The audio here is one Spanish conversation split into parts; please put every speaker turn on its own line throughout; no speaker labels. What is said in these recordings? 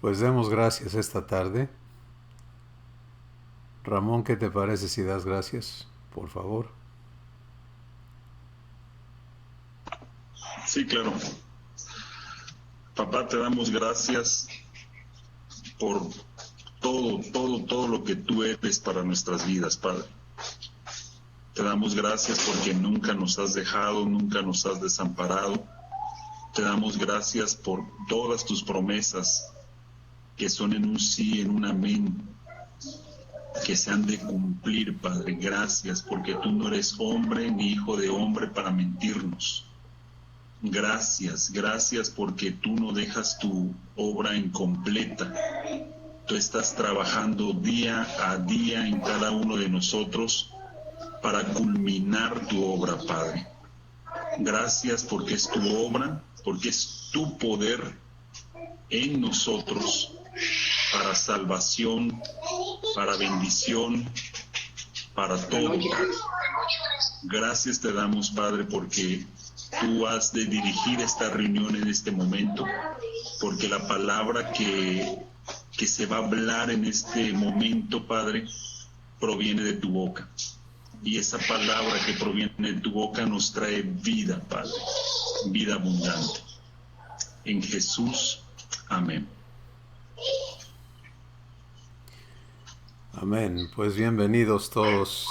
Pues demos gracias esta tarde. Ramón, ¿qué te parece si das gracias, por favor?
Sí, claro. Papá, te damos gracias por todo lo que tú eres para nuestras vidas, Padre. Te damos gracias porque nunca nos has dejado, nunca nos has desamparado. Te damos gracias por todas tus promesas que son en un sí, en un amén, que se han de cumplir, Padre. Gracias porque tú no eres hombre ni hijo de hombre para mentirnos. Gracias porque tú no dejas tu obra incompleta. Tú estás trabajando día a día en cada uno de nosotros para culminar tu obra, Padre. Gracias porque es tu obra, porque es tu poder en nosotros para salvación, para bendición, para todo, Padre. Gracias te damos, Padre, porque tú has de dirigir esta reunión en este momento, porque la palabra que se va a hablar en este momento, Padre, proviene de tu boca. Y esa palabra que proviene de tu boca nos trae vida, Padre, vida abundante. En Jesús, amén.
Amén. Pues bienvenidos todos.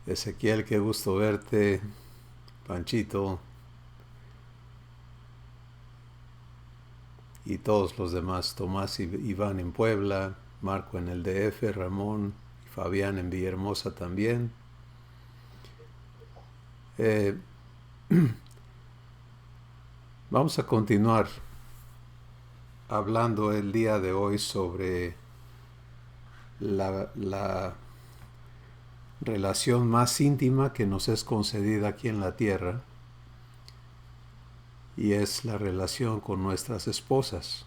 Ezequiel, qué gusto verte. Panchito. Y todos los demás. Tomás y Iván en Puebla. Marco en el DF. Ramón y Fabián en Villahermosa también. Vamos a continuar hablando el día de hoy sobre la relación más íntima que nos es concedida aquí en la tierra, y es la relación con nuestras esposas.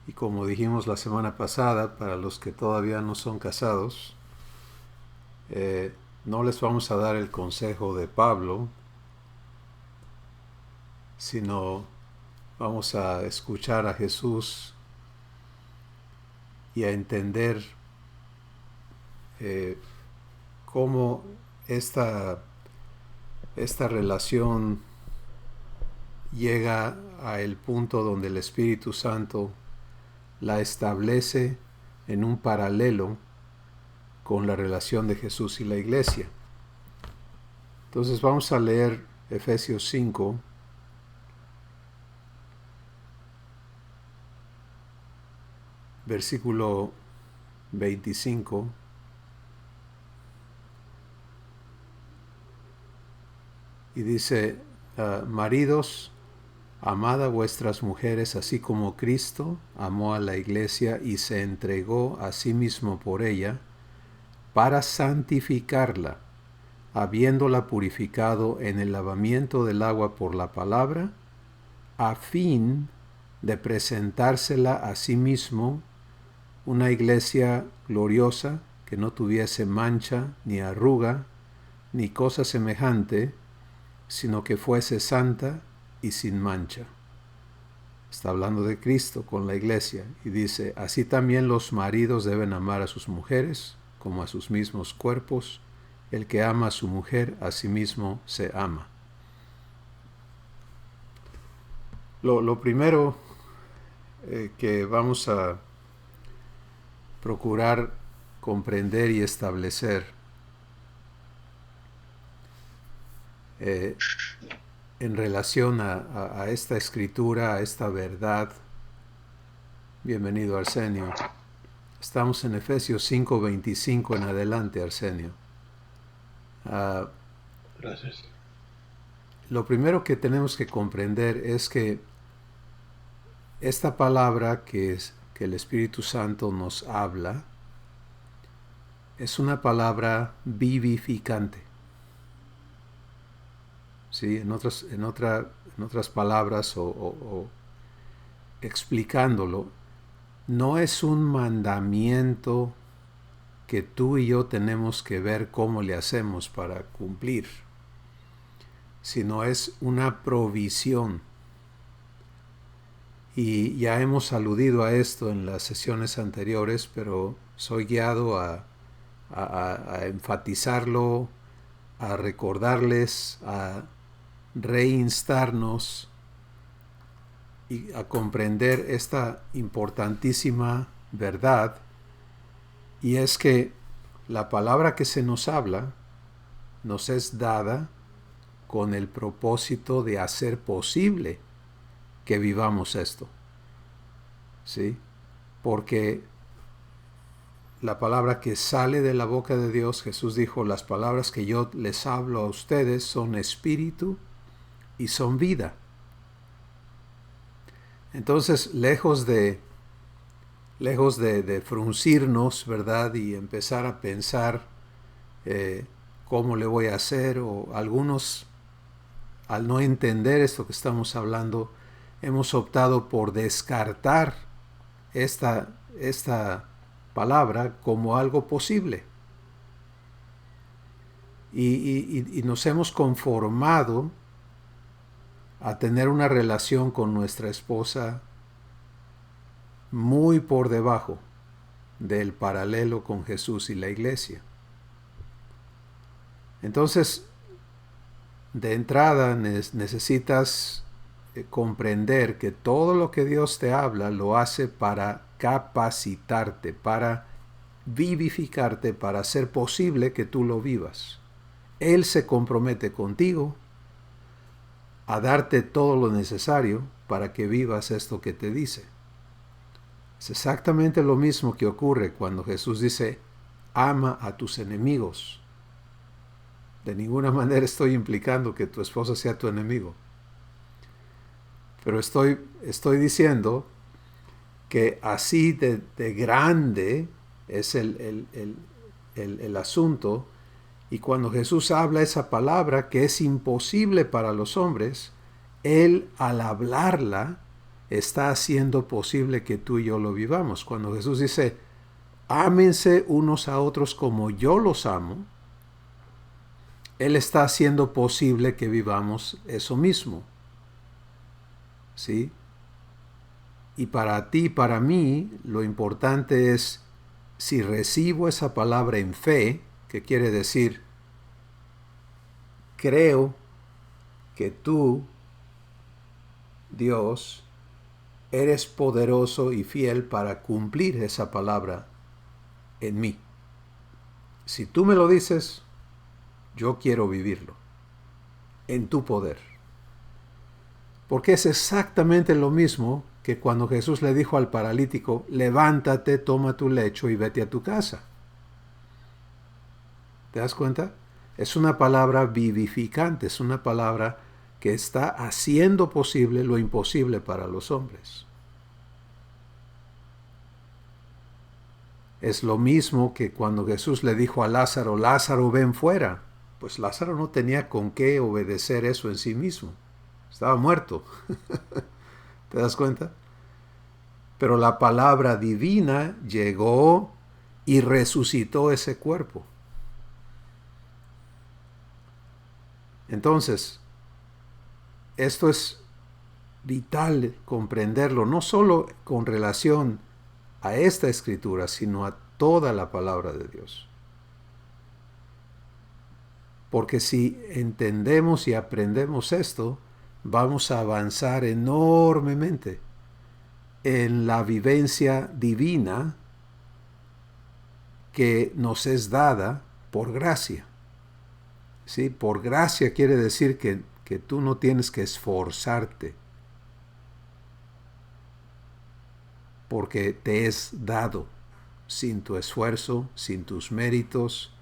Y como dijimos la semana pasada, para los que todavía no son casados, no les vamos a dar el consejo de Pablo, sino vamos a escuchar a Jesús y a entender cómo esta relación llega a el punto donde el Espíritu Santo la establece en un paralelo con la relación de Jesús y la iglesia. Entonces vamos a leer Efesios 5, versículo 25, y dice: maridos, amad a vuestras mujeres así como Cristo amó a la iglesia y se entregó a sí mismo por ella, para santificarla, habiéndola purificado en el lavamiento del agua por la palabra, a fin de presentársela a sí mismo una iglesia gloriosa, que no tuviese mancha, ni arruga, ni cosa semejante, sino que fuese santa y sin mancha. Está hablando de Cristo con la iglesia, y dice: así también los maridos deben amar a sus mujeres como a sus mismos cuerpos. El que ama a su mujer, a sí mismo se ama. Lo primero que vamos a procurar comprender y establecer en relación a esta escritura, a esta verdad. Bienvenido, Arsenio. Estamos en Efesios 5:25 en adelante, Arsenio.
Gracias.
Lo primero que tenemos que comprender es que esta palabra que el Espíritu Santo nos habla es una palabra vivificante. ¿Sí? En otras palabras, o explicándolo, no es un mandamiento que tú y yo tenemos que ver cómo le hacemos para cumplir, sino es una provisión. Y ya hemos aludido a esto en las sesiones anteriores, pero soy guiado a enfatizarlo, a recordarles, a reinstarnos y a comprender esta importantísima verdad, y es que la palabra que se nos habla nos es dada con el propósito de hacer posible que vivamos esto, ¿sí? Porque la palabra que sale de la boca de Dios, Jesús dijo, las palabras que yo les hablo a ustedes son espíritu y son vida. Entonces, lejos de fruncirnos, ¿verdad? Y empezar a pensar cómo le voy a hacer, o algunos, al no entender esto que estamos hablando, hemos optado por descartar esta palabra como algo posible. Y nos hemos conformado a tener una relación con nuestra esposa muy por debajo del paralelo con Jesús y la iglesia. Entonces, de entrada necesitas comprender que todo lo que Dios te habla lo hace para capacitarte, para vivificarte, para hacer posible que tú lo vivas. Él se compromete contigo a darte todo lo necesario para que vivas esto que te dice. Es exactamente lo mismo que ocurre cuando Jesús dice, ama a tus enemigos. De ninguna manera estoy implicando que tu esposa sea tu enemigo. Pero estoy diciendo que así de grande es el asunto. Y cuando Jesús habla esa palabra que es imposible para los hombres, Él al hablarla está haciendo posible que tú y yo lo vivamos. Cuando Jesús dice, ámense unos a otros como yo los amo, Él está haciendo posible que vivamos eso mismo. ¿Sí? Y para ti y para mí, lo importante es, si recibo esa palabra en fe, que quiere decir, creo que tú, Dios, eres poderoso y fiel para cumplir esa palabra en mí. Si tú me lo dices, yo quiero vivirlo en tu poder. Porque es exactamente lo mismo que cuando Jesús le dijo al paralítico, levántate, toma tu lecho y vete a tu casa. ¿Te das cuenta? Es una palabra vivificante, es una palabra que está haciendo posible lo imposible para los hombres. Es lo mismo que cuando Jesús le dijo a Lázaro, Lázaro, ven fuera. Pues Lázaro no tenía con qué obedecer eso en sí mismo. Estaba muerto. ¿Te das cuenta? Pero la palabra divina llegó y resucitó ese cuerpo. Entonces, esto es vital comprenderlo, no solo con relación a esta escritura, sino a toda la palabra de Dios. Porque si entendemos y aprendemos esto, vamos a avanzar enormemente en la vivencia divina que nos es dada por gracia. ¿Sí? Por gracia quiere decir que tú no tienes que esforzarte, porque te es dado sin tu esfuerzo, sin tus méritos,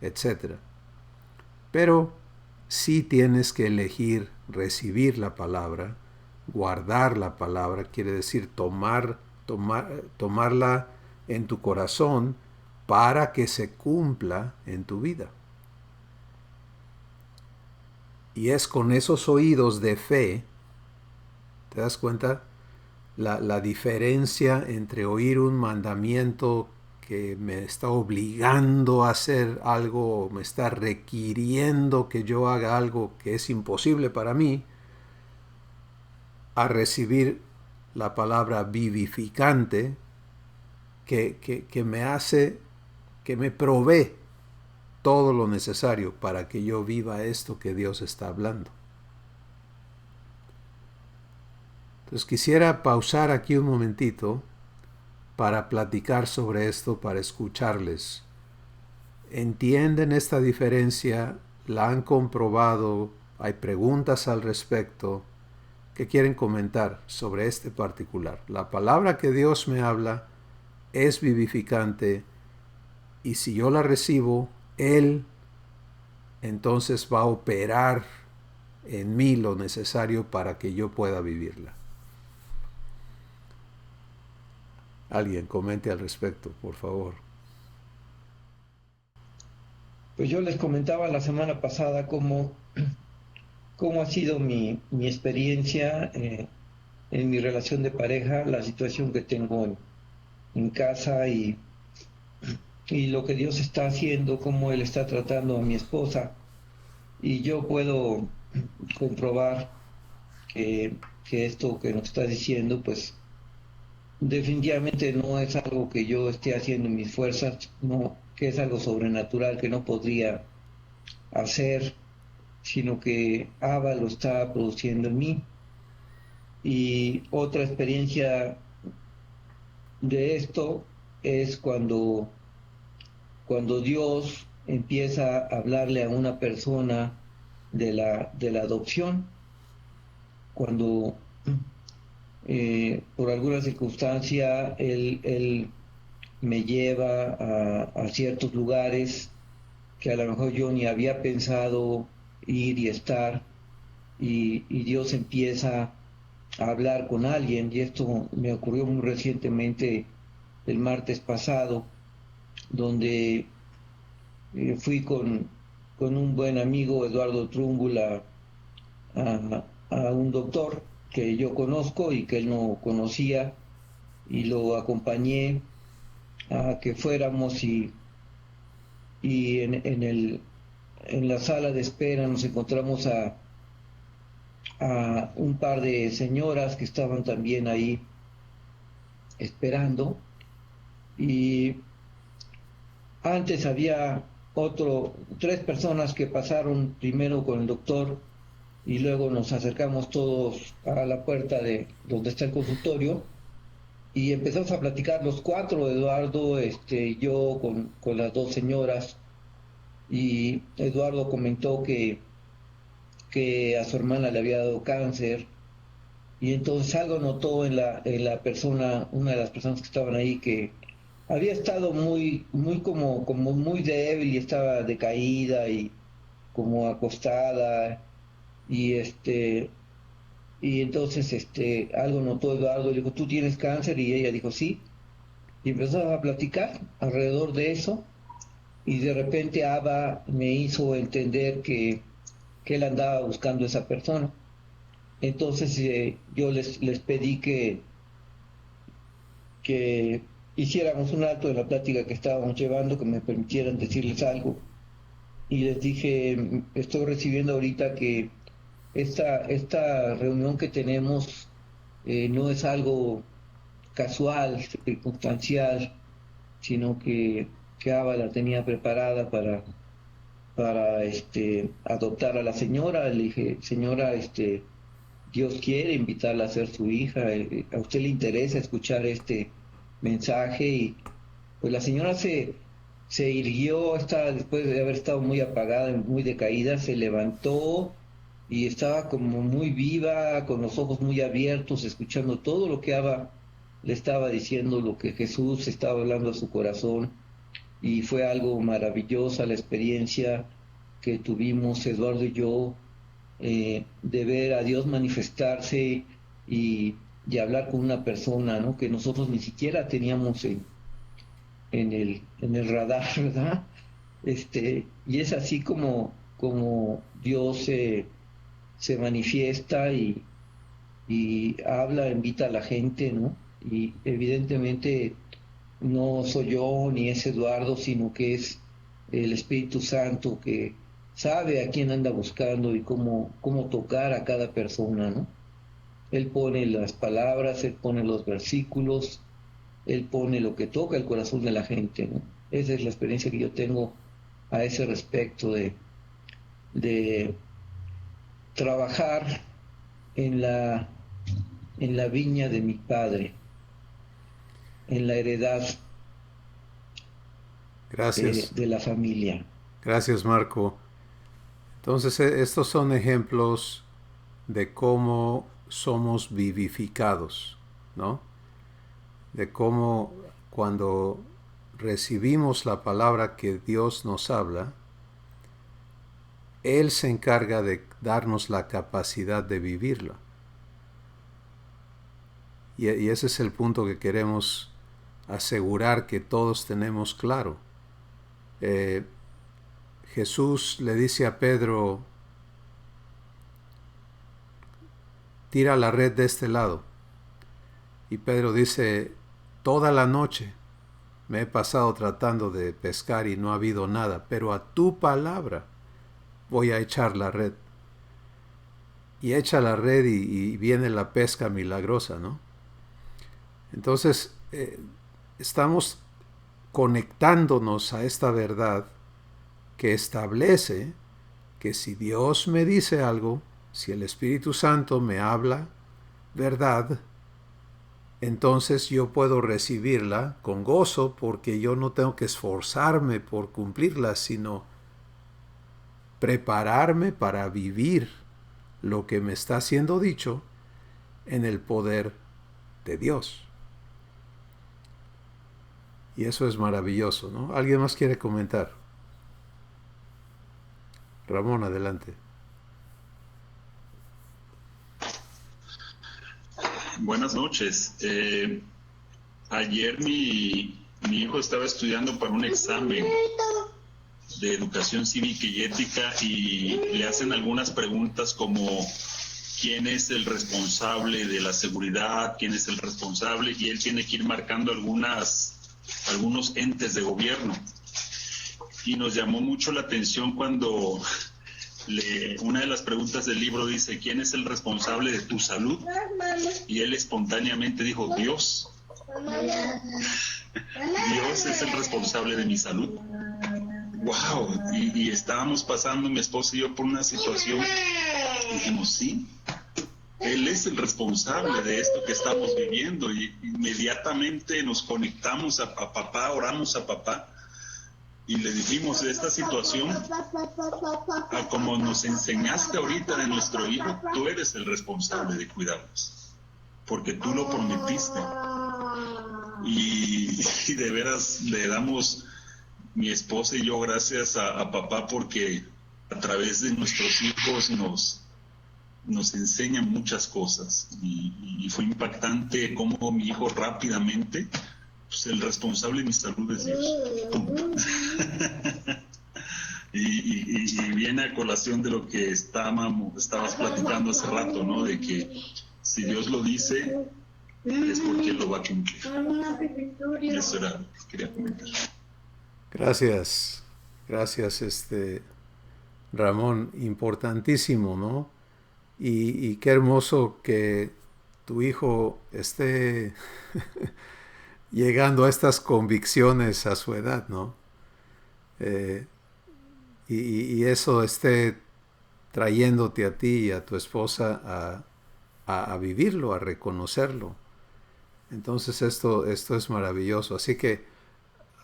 etc. Pero sí tienes que elegir recibir la palabra, guardar la palabra, quiere decir tomarla en tu corazón para que se cumpla en tu vida. Y es con esos oídos de fe, ¿te das cuenta? La diferencia entre oír un mandamiento que me está obligando a hacer algo, me está requiriendo que yo haga algo que es imposible para mí, a recibir la palabra vivificante, que me hace, que me provee todo lo necesario para que yo viva esto que Dios está hablando. Entonces quisiera pausar aquí un momentito para platicar sobre esto, para escucharles. ¿Entienden esta diferencia? ¿La han comprobado? ¿Hay preguntas al respecto? ¿Qué quieren comentar sobre este particular? La palabra que Dios me habla es vivificante, y si yo la recibo, Él entonces va a operar en mí lo necesario para que yo pueda vivirla. Alguien comente al respecto, por favor.
Pues yo les comentaba la semana pasada cómo ha sido mi experiencia en mi relación de pareja, la situación que tengo en casa y lo que Dios está haciendo, cómo Él está tratando a mi esposa. Y yo puedo comprobar que esto que nos está diciendo, pues definitivamente no es algo que yo esté haciendo en mis fuerzas, no, que es algo sobrenatural que no podría hacer, sino que Abba lo está produciendo en mí. Y otra experiencia de esto es cuando Dios empieza a hablarle a una persona de la adopción, cuando por alguna circunstancia él me lleva a ciertos lugares que a lo mejor yo ni había pensado ir y estar, y Dios empieza a hablar con alguien, y esto me ocurrió muy recientemente el martes pasado, donde fui con un buen amigo, Eduardo Trúngula, a un doctor que yo conozco y que él no conocía, y lo acompañé a que fuéramos y en la sala de espera nos encontramos a un par de señoras que estaban también ahí esperando, y antes había tres personas que pasaron primero con el doctor y luego nos acercamos todos a la puerta de donde está el consultorio y empezamos a platicar los cuatro, Eduardo, yo con las dos señoras, y Eduardo comentó que a su hermana le había dado cáncer, y entonces algo notó en la persona, una de las personas que estaban ahí, que había estado muy como muy débil y estaba decaída y como acostada, y y entonces algo notó Eduardo, le dijo, ¿tú tienes cáncer? Y ella dijo, sí, y empezó a platicar alrededor de eso, y de repente Abba me hizo entender que él andaba buscando a esa persona. Entonces yo les pedí que hiciéramos un alto en la plática que estábamos llevando, que me permitieran decirles algo. Y les dije, estoy recibiendo ahorita que esta reunión que tenemos no es algo casual, circunstancial, sino que Ava la tenía preparada para adoptar a la señora. Le dije, señora, Dios quiere invitarla a ser su hija, a usted le interesa escuchar este mensaje. Y pues la señora se irguió, después de haber estado muy apagada, muy decaída, se levantó y estaba como muy viva, con los ojos muy abiertos, escuchando todo lo que Abba le estaba diciendo, lo que Jesús estaba hablando a su corazón. Y fue algo maravillosa la experiencia que tuvimos Eduardo y yo, de ver a Dios manifestarse y hablar con una persona, ¿no?, que nosotros ni siquiera teníamos en el radar, ¿verdad? Y es así como Dios se manifiesta y habla, invita a la gente, ¿no? Y evidentemente no soy yo ni es Eduardo, sino que es el Espíritu Santo que sabe a quién anda buscando y cómo tocar a cada persona, ¿no? Él pone las palabras, Él pone los versículos, Él pone lo que toca el corazón de la gente, ¿no? Esa es la experiencia que yo tengo a ese respecto de trabajar en en la viña de mi padre, en la heredad
Gracias.
de la familia.
Gracias, Marco. Entonces, estos son ejemplos de cómo somos vivificados, ¿no? De cómo cuando recibimos la palabra que Dios nos habla, Él se encarga de darnos la capacidad de vivirla. Y ese es el punto que queremos asegurar que todos tenemos claro. Jesús le dice a Pedro, tira la red de este lado. Y Pedro dice, toda la noche me he pasado tratando de pescar y no ha habido nada, pero a tu palabra voy a echar la red. Y echa la red y viene la pesca milagrosa, ¿no? Entonces, estamos conectándonos a esta verdad que establece que si Dios me dice algo, si el Espíritu Santo me habla verdad, entonces yo puedo recibirla con gozo porque yo no tengo que esforzarme por cumplirla, sino prepararme para vivir lo que me está siendo dicho en el poder de Dios. Y eso es maravilloso, ¿no? ¿Alguien más quiere comentar? Ramón, adelante.
Buenas noches. Ayer mi hijo estaba estudiando para un examen de educación cívica y ética y le hacen algunas preguntas como quién es el responsable de la seguridad, quién es el responsable, y él tiene que ir marcando algunos entes de gobierno. Y nos llamó mucho la atención cuando una de las preguntas del libro dice, ¿quién es el responsable de tu salud? Y él espontáneamente dijo, Dios. Dios es el responsable de mi salud. ¡Wow! Y estábamos pasando, mi esposa y yo, por una situación. Y dijimos, sí, Él es el responsable de esto que estamos viviendo. Y inmediatamente nos conectamos a papá, oramos a papá. Y le dijimos, esta situación, a como nos enseñaste ahorita de nuestro hijo, tú eres el responsable de cuidarnos, porque tú lo prometiste. Y de veras le damos, mi esposa y yo, gracias a papá, porque a través de nuestros hijos nos enseña muchas cosas. Y fue impactante cómo mi hijo rápidamente, pues el responsable de mi salud es Dios. Y viene a colación de lo que estabas platicando hace rato, ¿no? De que si Dios lo dice, es porque Él lo va a cumplir. Eso era lo que quería comentar.
Gracias, gracias, Ramón, importantísimo, ¿no? Y qué hermoso que tu hijo esté llegando a estas convicciones a su edad, ¿no? Y eso esté trayéndote a ti y a tu esposa a vivirlo, a reconocerlo. Entonces esto es maravilloso. Así que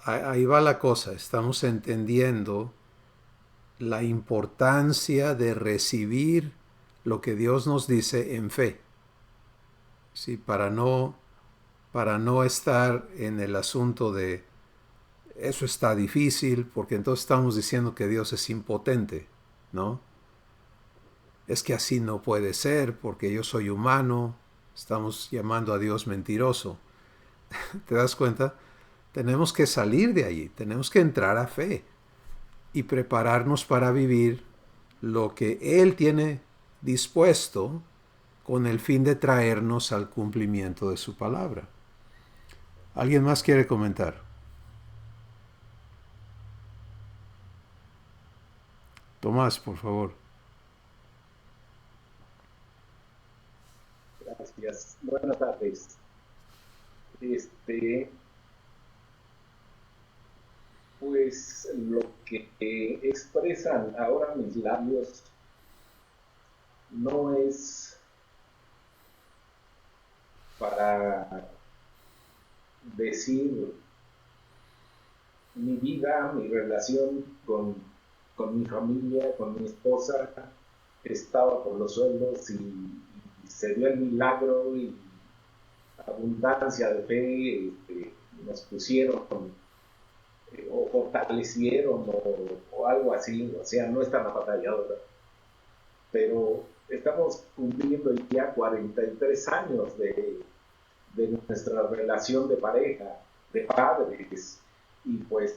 ahí va la cosa. Estamos entendiendo la importancia de recibir lo que Dios nos dice en fe. ¿Sí? Para no estar en el asunto de eso está difícil, porque entonces estamos diciendo que Dios es impotente, ¿no? Es que así no puede ser, porque yo soy humano. Estamos llamando a Dios mentiroso. ¿Te das cuenta? Tenemos que salir de allí, tenemos que entrar a fe y prepararnos para vivir lo que Él tiene dispuesto con el fin de traernos al cumplimiento de su palabra. ¿Alguien más quiere comentar? Tomás, por favor.
gracias. Buenas tardes. Pues lo que expresan ahora mis labios no es para decir mi vida, mi relación con mi familia, con mi esposa, estaba por los suelos y se dio el milagro y abundancia de fe, nos pusieron o fortalecieron o algo así, o sea, no es tan apatalladora. Pero estamos cumpliendo ya 43 años de nuestra relación de pareja, de padres, y pues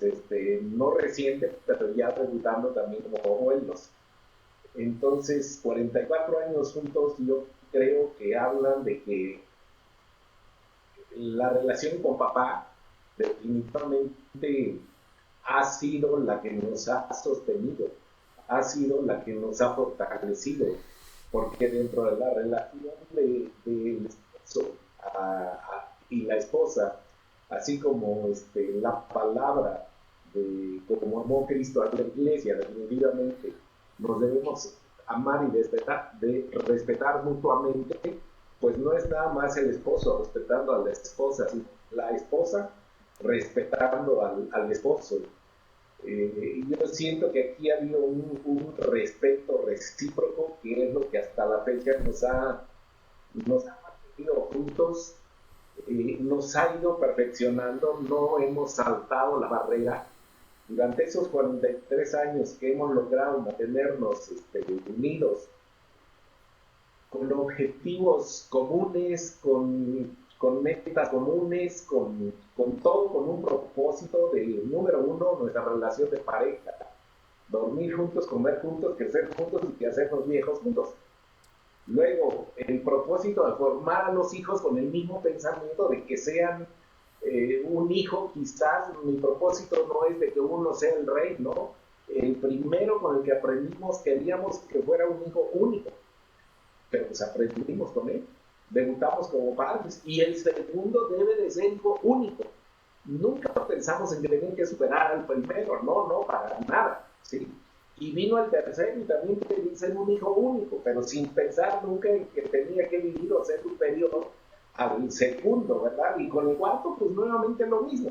no reciente, pero ya debutando también como abuelos. Entonces, 44 años juntos, yo creo que hablan de que la relación con papá definitivamente ha sido la que nos ha sostenido, ha sido la que nos ha fortalecido, porque dentro de la relación del esposo y la esposa, así como la palabra de como amó Cristo a la iglesia, definitivamente nos debemos amar y respetar mutuamente, pues no es nada más el esposo respetando a la esposa, sino la esposa respetando al esposo. Yo siento que aquí ha habido un respeto recíproco, que es lo que hasta la fecha nos ha mantenido juntos, nos ha ido perfeccionando, no hemos saltado la barrera. Durante esos 43 años que hemos logrado mantenernos unidos, con objetivos comunes, con metas comunes, con todo, con un propósito de, número uno, nuestra relación de pareja. Dormir juntos, comer juntos, crecer juntos y hacernos viejos juntos. Luego, el propósito de formar a los hijos con el mismo pensamiento de que sean un hijo. Quizás mi propósito no es de que uno sea el rey, ¿no? El primero con el que aprendimos queríamos que fuera un hijo único, pero pues aprendimos con él, debutamos como padres, y el segundo debe de ser hijo único. Nunca pensamos en que tenían que superar al primero, no, para nada, ¿sí? Y vino el tercero y también quería ser un hijo único, pero sin pensar nunca en que tenía que vivir o ser superior al segundo, ¿verdad? Y con el cuarto, pues nuevamente lo mismo.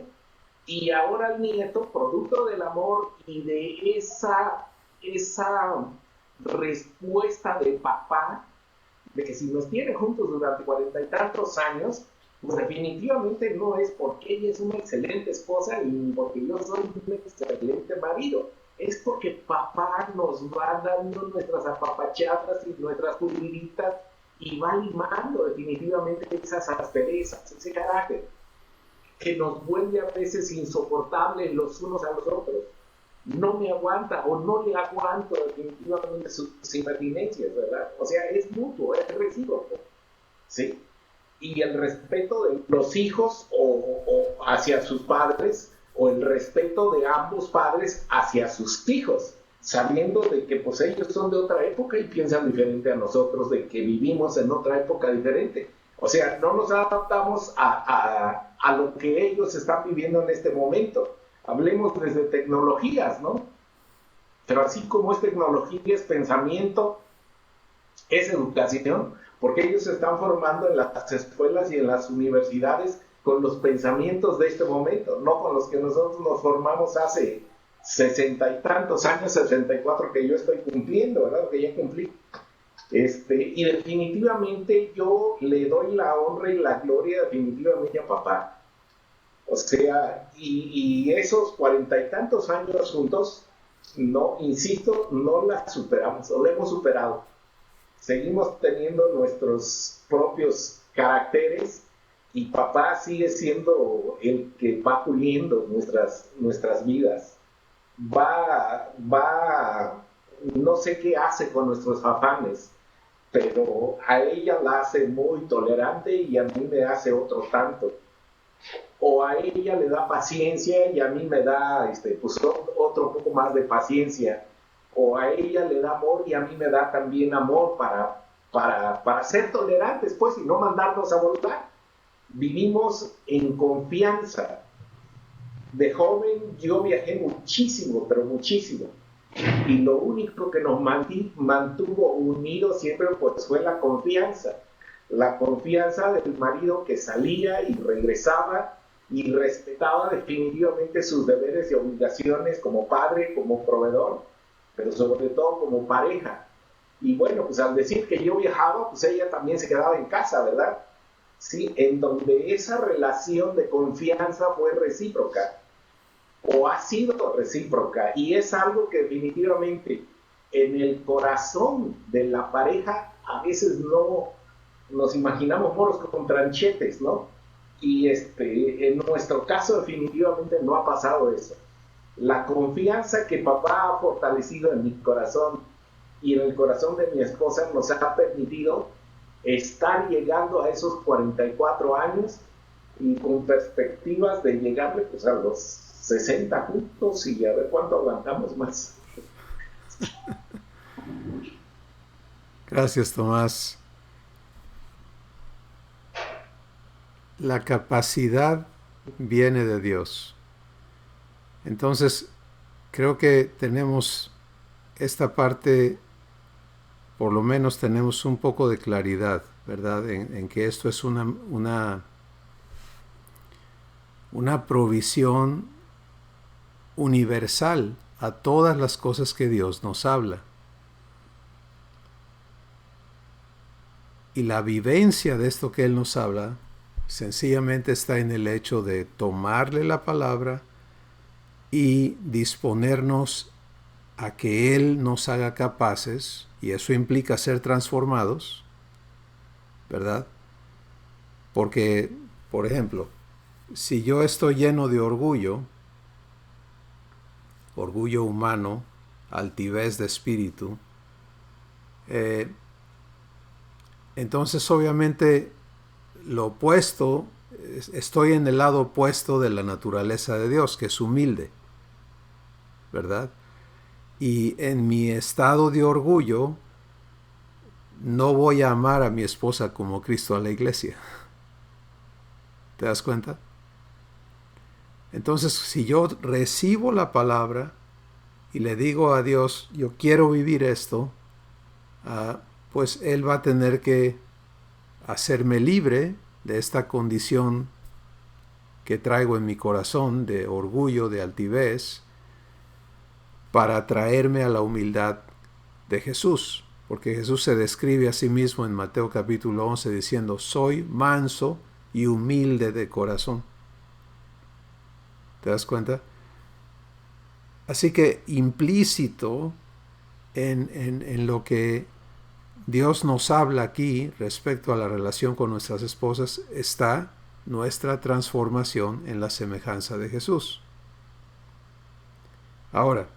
Y ahora el nieto, producto del amor y de esa respuesta de papá, de que si nos tiene juntos durante 40 y tantos años, pues definitivamente no es porque ella es una excelente esposa y porque yo soy un excelente marido, es porque papá nos va dando nuestras apapachadas y nuestras puliditas y va limando definitivamente esas asperezas, ese carácter que nos vuelve a veces insoportables los unos a los otros. No me aguanta o no le aguanto definitivamente sus impertinencias, ¿verdad? O sea, es mutuo, es recíproco, ¿sí? Y el respeto de los hijos o hacia sus padres, o el respeto de ambos padres hacia sus hijos, sabiendo de que pues ellos son de otra época y piensan diferente a nosotros, de que vivimos en otra época diferente. O sea, no nos adaptamos a lo que ellos están viviendo en este momento. Hablemos desde tecnologías, ¿no? Pero así como es tecnología, es pensamiento, es educación, porque ellos se están formando en las escuelas y en las universidades con los pensamientos de este momento, no con los que nosotros nos formamos hace 60 y tantos años, 64 que yo estoy cumpliendo, ¿verdad? Que ya cumplí. Y definitivamente yo le doy la honra y la gloria definitivamente a papá. O sea, y esos 40 y tantos años juntos, no, insisto, no la superamos, o la hemos superado. Seguimos teniendo nuestros propios caracteres y papá sigue siendo el que va puliendo nuestras vidas. No sé qué hace con nuestros afanes, pero a ella la hace muy tolerante y a mí me hace otro tanto. O a ella le da paciencia y a mí me da pues otro poco más de paciencia. O a ella le da amor y a mí me da también amor para ser tolerantes, pues, y no mandarnos a volar. Vivimos en confianza. De joven yo viajé muchísimo, pero muchísimo. Y lo único que nos mantuvo unidos siempre pues, fue la confianza. La confianza del marido que salía y regresaba y respetaba definitivamente sus deberes y obligaciones como padre, como proveedor, pero sobre todo como pareja. Y bueno, pues al decir que yo viajaba, pues ella también se quedaba en casa, ¿verdad? Sí, en donde esa relación de confianza fue recíproca, o ha sido recíproca, y es algo que definitivamente en el corazón de la pareja a veces no nos imaginamos moros con tranchetes, ¿no? Y en nuestro caso definitivamente no ha pasado eso. La confianza que papá ha fortalecido en mi corazón y en el corazón de mi esposa nos ha permitido estar llegando a esos 44 años y con perspectivas de llegar pues, a los 60 juntos y a ver cuánto aguantamos más.
Gracias, Tomás. La capacidad viene de Dios. Entonces, creo que tenemos esta parte, por lo menos tenemos un poco de claridad, ¿verdad? En que esto es una provisión universal a todas las cosas que Dios nos habla. Y la vivencia de esto que Él nos habla sencillamente está en el hecho de tomarle la palabra y disponernos a que Él nos haga capaces, y eso implica ser transformados, ¿verdad? Porque, por ejemplo, si yo estoy lleno de orgullo humano, altivez de espíritu, entonces obviamente lo opuesto, estoy en el lado opuesto de la naturaleza de Dios, que es humilde, ¿verdad? Y en mi estado de orgullo no voy a amar a mi esposa como Cristo a la iglesia. ¿Te das cuenta? Entonces, si yo recibo la palabra y le digo a Dios, yo quiero vivir esto, pues Él va a tener que hacerme libre de esta condición que traigo en mi corazón de orgullo, de altivez, para traerme a la humildad de Jesús. Porque Jesús se describe a sí mismo en Mateo capítulo 11 diciendo, soy manso y humilde de corazón. ¿Te das cuenta? Así que implícito en lo que Dios nos habla aquí respecto a la relación con nuestras esposas está nuestra transformación en la semejanza de Jesús. Ahora,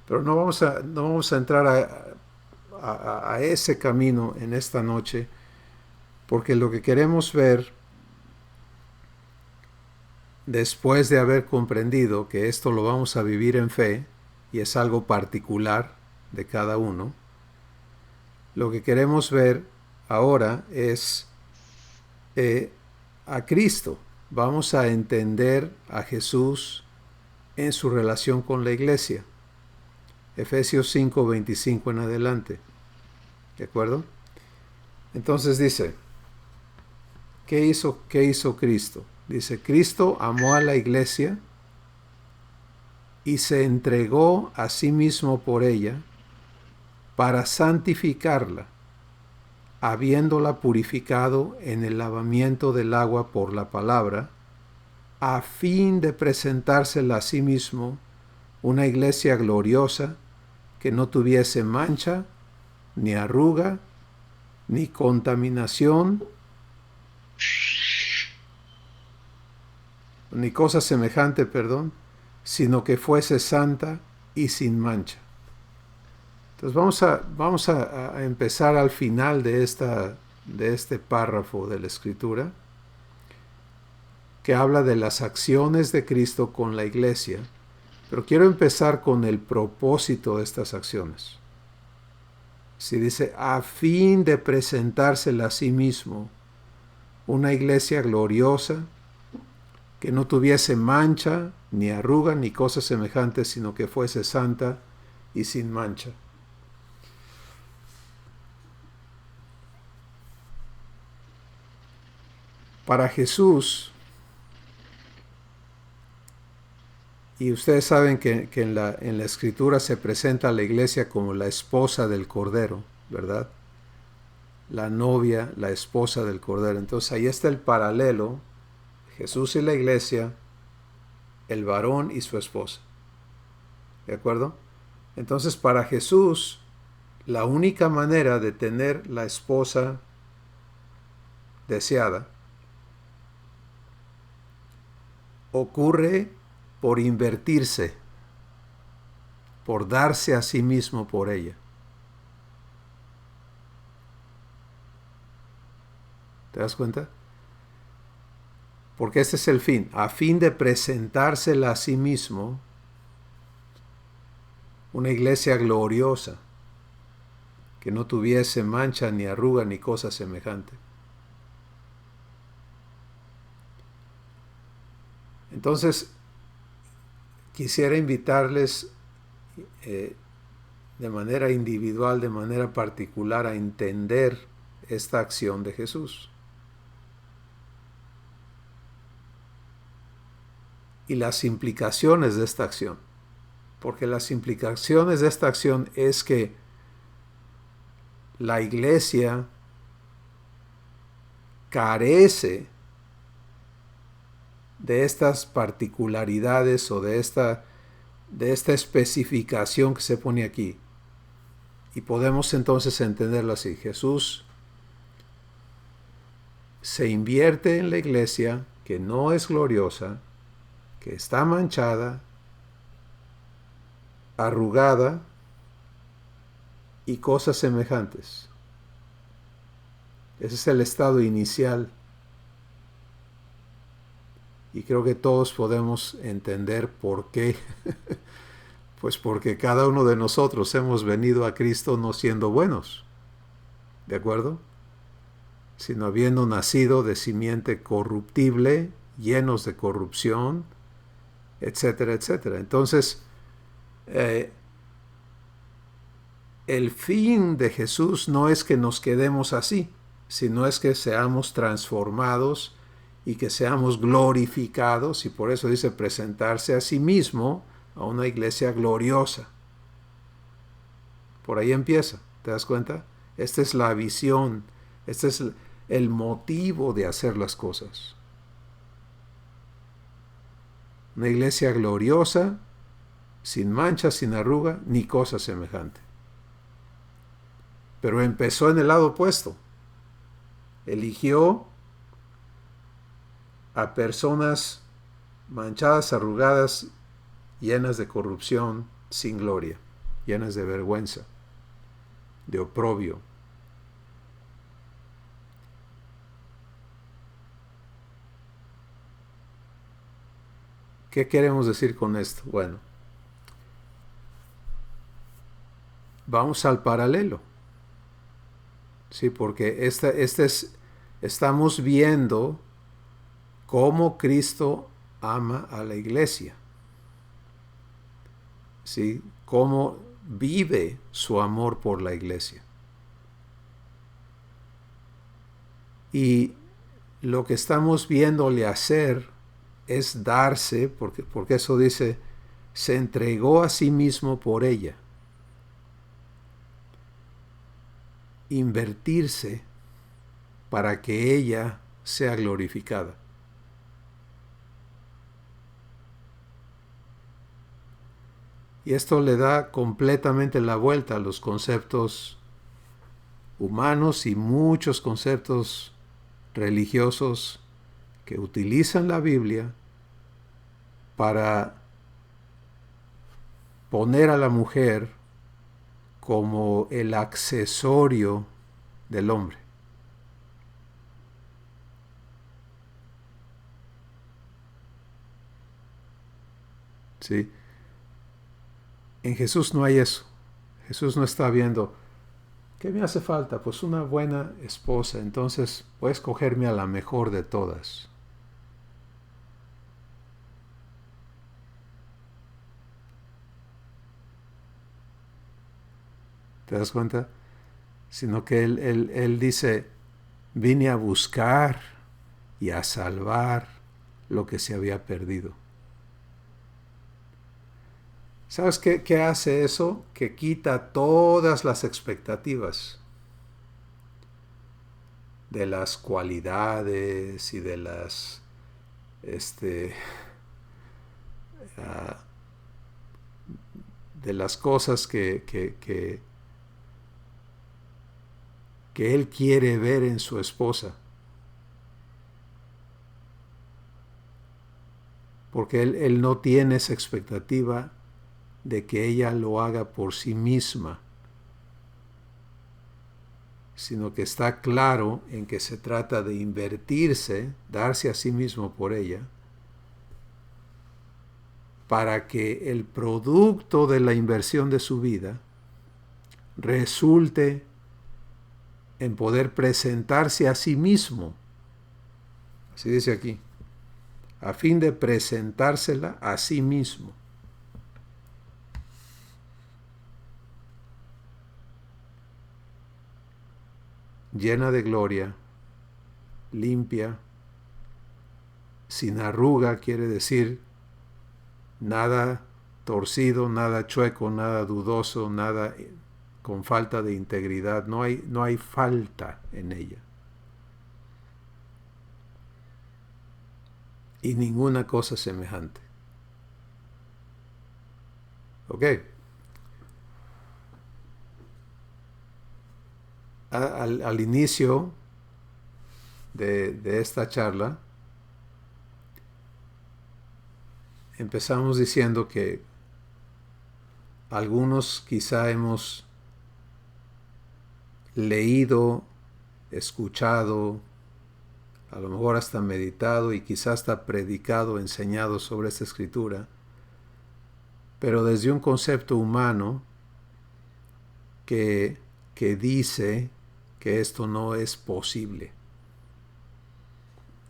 pero no vamos a entrar a ese camino en esta noche, porque lo que queremos ver, después de haber comprendido que esto lo vamos a vivir en fe, y es algo particular de cada uno, lo que queremos ver ahora es a Cristo. Vamos a entender a Jesús en su relación con la iglesia. Efesios 5, 25 en adelante. ¿De acuerdo? Entonces dice, ¿qué hizo Cristo? Dice, Cristo amó a la iglesia y se entregó a sí mismo por ella para santificarla, habiéndola purificado en el lavamiento del agua por la palabra, a fin de presentársela a sí mismo una iglesia gloriosa, que no tuviese mancha, ni arruga, ni contaminación, ni cosa semejante, sino que fuese santa y sin mancha. Entonces vamos a empezar al final de este párrafo de la Escritura, que habla de las acciones de Cristo con la iglesia, pero quiero empezar con el propósito de estas acciones. Si dice, a fin de presentársela a sí mismo, una iglesia gloriosa, que no tuviese mancha, ni arruga, ni cosas semejantes, sino que fuese santa y sin mancha. Para Jesús, y ustedes saben que en la Escritura se presenta a la iglesia como la esposa del Cordero, ¿verdad? La novia, la esposa del Cordero. Entonces ahí está el paralelo, Jesús y la iglesia, el varón y su esposa. ¿De acuerdo? Entonces para Jesús, la única manera de tener la esposa deseada ocurre por invertirse, por darse a sí mismo por ella. ¿Te das cuenta? Porque este es el fin, a fin de presentársela a sí mismo, una iglesia gloriosa, que no tuviese mancha, ni arruga, ni cosa semejante. Entonces, quisiera invitarles de manera individual, de manera particular, a entender esta acción de Jesús. Y las implicaciones de esta acción. Porque las implicaciones de esta acción es que la iglesia carece de estas particularidades o de esta especificación que se pone aquí. Y podemos entonces entenderlo así. Jesús se invierte en la iglesia que no es gloriosa, que está manchada, arrugada y cosas semejantes. Ese es el estado inicial. Y creo que todos podemos entender por qué. Pues porque cada uno de nosotros hemos venido a Cristo no siendo buenos. ¿De acuerdo? Sino habiendo nacido de simiente corruptible, llenos de corrupción, etcétera, etcétera. Entonces, el fin de Jesús no es que nos quedemos así, sino es que seamos transformados y que seamos glorificados, y por eso dice presentarse a sí mismo a una iglesia gloriosa. Por ahí empieza, ¿te das cuenta? Esta es la visión, este es el motivo de hacer las cosas. Una iglesia gloriosa, sin mancha, sin arruga, ni cosa semejante. Pero empezó en el lado opuesto. Eligió a personas manchadas, arrugadas, llenas de corrupción, sin gloria, llenas de vergüenza, de oprobio. ¿Qué queremos decir con esto? Bueno, vamos al paralelo. Sí, porque estamos viendo cómo Cristo ama a la iglesia. ¿Sí? Cómo vive su amor por la iglesia. Y lo que estamos viéndole hacer es darse, porque eso dice, se entregó a sí mismo por ella. Invertirse para que ella sea glorificada. Y esto le da completamente la vuelta a los conceptos humanos y muchos conceptos religiosos que utilizan la Biblia para poner a la mujer como el accesorio del hombre. ¿Sí? En Jesús no hay eso. Jesús no está viendo, ¿Qué me hace falta? Pues una buena esposa. Entonces voy a escogerme a la mejor de todas. ¿Te das cuenta? Sino que él dice, vine a buscar y a salvar lo que se había perdido. ¿Sabes qué hace eso? Que quita todas las expectativas de las cualidades y de las de las cosas que él quiere ver en su esposa. Porque él no tiene esa expectativa de que ella lo haga por sí misma, sino que está claro en que se trata de invertirse, darse a sí mismo por ella, para que el producto de la inversión de su vida resulte en poder presentarse a sí mismo. Así dice aquí, a fin de presentársela a sí mismo. Llena de gloria, limpia, sin arruga, quiere decir nada torcido, nada chueco, nada dudoso, nada con falta de integridad, no hay falta en ella. Y ninguna cosa semejante. ¿Ok? Al inicio de esta charla, empezamos diciendo que algunos quizá hemos leído, escuchado, a lo mejor hasta meditado y quizá hasta predicado, enseñado sobre esta escritura, pero desde un concepto humano que dice que esto no es posible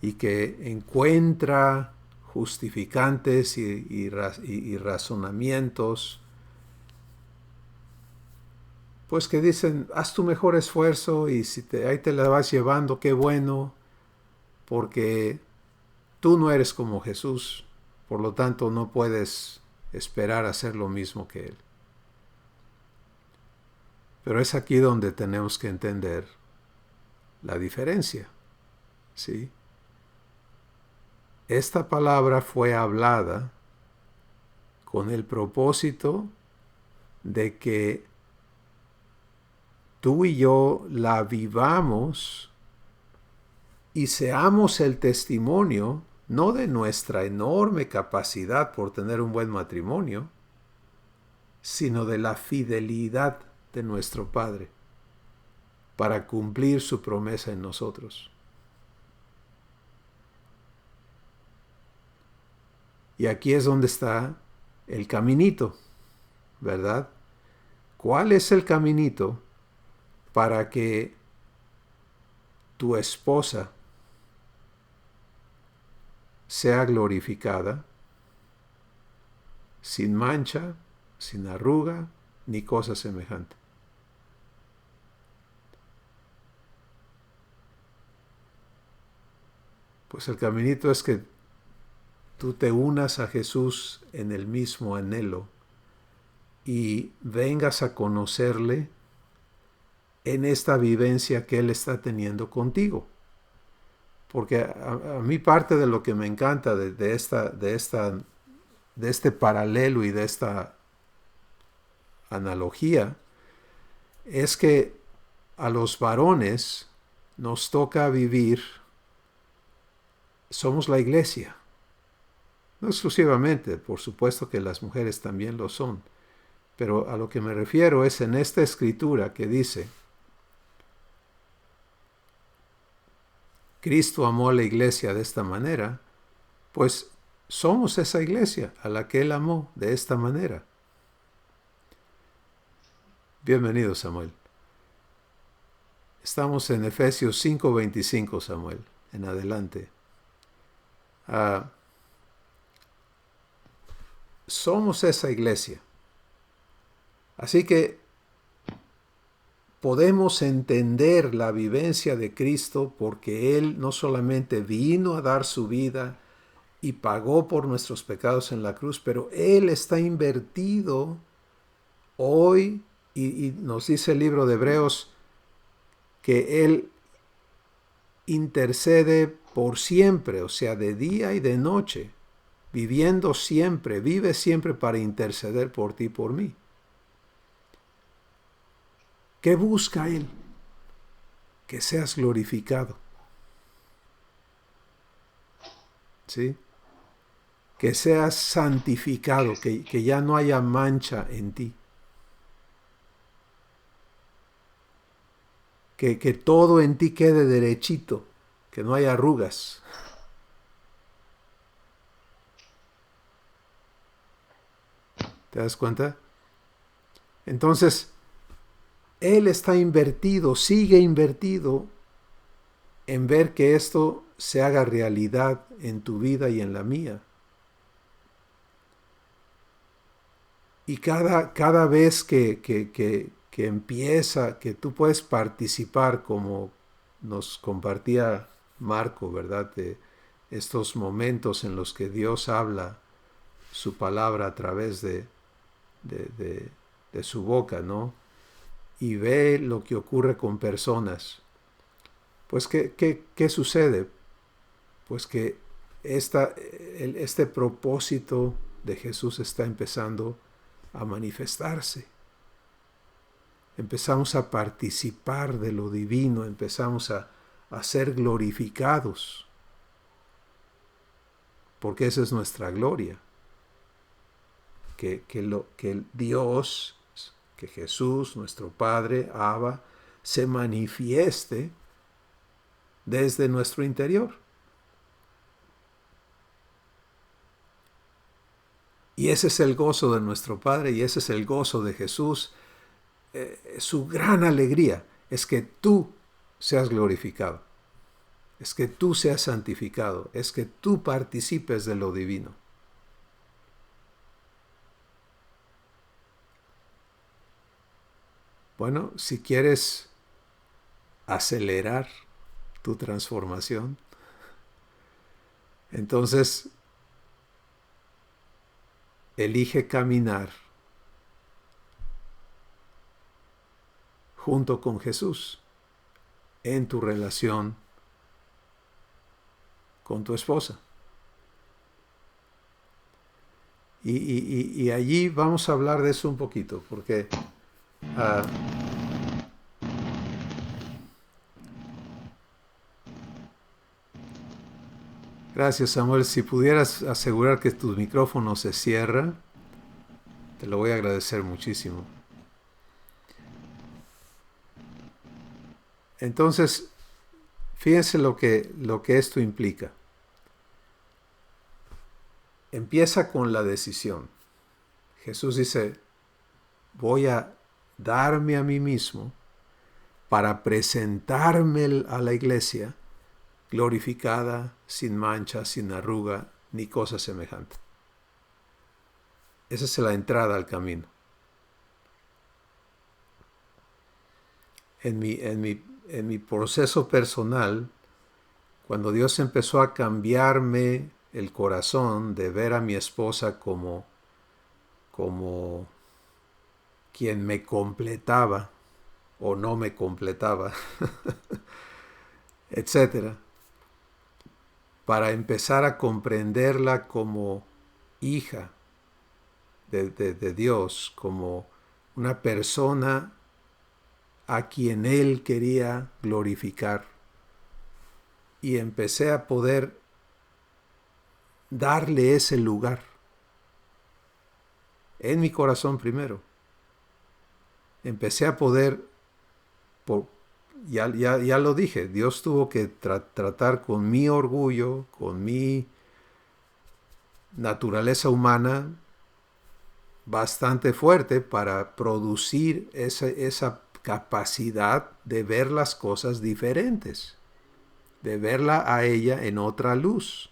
y que encuentra justificantes y razonamientos, pues que dicen, haz tu mejor esfuerzo y si ahí te la vas llevando, qué bueno, porque tú no eres como Jesús, por lo tanto no puedes esperar hacer lo mismo que Él. Pero es aquí donde tenemos que entender la diferencia, ¿sí? Esta palabra fue hablada con el propósito de que tú y yo la vivamos y seamos el testimonio no de nuestra enorme capacidad por tener un buen matrimonio, sino de la fidelidad de nuestro Padre para cumplir su promesa en nosotros. Y aquí es donde está el caminito, ¿verdad? ¿Cuál es el caminito para que tu esposa sea glorificada, sin mancha, sin arruga, ni cosa semejante? Pues el caminito es que tú te unas a Jesús en el mismo anhelo y vengas a conocerle en esta vivencia que Él está teniendo contigo. Porque a mí parte de lo que me encanta de este paralelo y de esta analogía es que a los varones nos toca vivir, somos la iglesia. No exclusivamente, por supuesto que las mujeres también lo son, pero a lo que me refiero es en esta escritura que dice, Cristo amó a la iglesia de esta manera, pues somos esa iglesia a la que Él amó de esta manera. Bienvenido, Samuel. Estamos en Efesios 5:25, Samuel, en adelante. Somos esa iglesia. Así que podemos entender la vivencia de Cristo porque Él no solamente vino a dar su vida y pagó por nuestros pecados en la cruz, pero Él está invertido hoy, y nos dice el libro de Hebreos que Él intercede por siempre, o sea, de día y de noche, viviendo siempre, vive siempre para interceder por ti y por mí. ¿Qué busca Él? Que seas glorificado. ¿Sí? Que seas santificado, que ya no haya mancha en ti. Que todo en ti quede derechito, que no haya arrugas. ¿Te das cuenta? Entonces, Él está invertido, sigue invertido en ver que esto se haga realidad en tu vida y en la mía. Y cada vez que empieza, que tú puedes participar, como nos compartía Marco, ¿verdad? De estos momentos en los que Dios habla su palabra a través de su boca, ¿no? Y ve lo que ocurre con personas. Pues, ¿qué sucede? Pues que este propósito de Jesús está empezando a manifestarse. Empezamos a participar de lo divino, empezamos a ser glorificados, porque esa es nuestra gloria. Que Dios, que Jesús, nuestro Padre, Abba, se manifieste desde nuestro interior. Y ese es el gozo de nuestro Padre, y ese es el gozo de Jesús. Su gran alegría es que tú seas glorificado, es que tú seas santificado, es que tú participes de lo divino. Bueno, si quieres acelerar tu transformación, entonces elige caminar junto con Jesús en tu relación con tu esposa. Y allí vamos a hablar de eso un poquito, porque gracias, Samuel. Si pudieras asegurar que tu micrófono se cierra, te lo voy a agradecer muchísimo. Entonces, fíjense lo que esto implica. Empieza con la decisión. Jesús dice, voy a darme a mí mismo para presentarme a la iglesia glorificada, sin mancha, sin arruga, ni cosa semejante. Esa es la entrada al camino. En mi proceso personal, cuando Dios empezó a cambiarme el corazón de ver a mi esposa como quien me completaba o no me completaba, etcétera, para empezar a comprenderla como hija de Dios, como una persona a quien Él quería glorificar. Y empecé a poder darle ese lugar en mi corazón primero. Empecé a poder, ya lo dije, Dios tuvo que tratar con mi orgullo, con mi naturaleza humana bastante fuerte para producir esa capacidad de ver las cosas diferentes, de verla a ella en otra luz.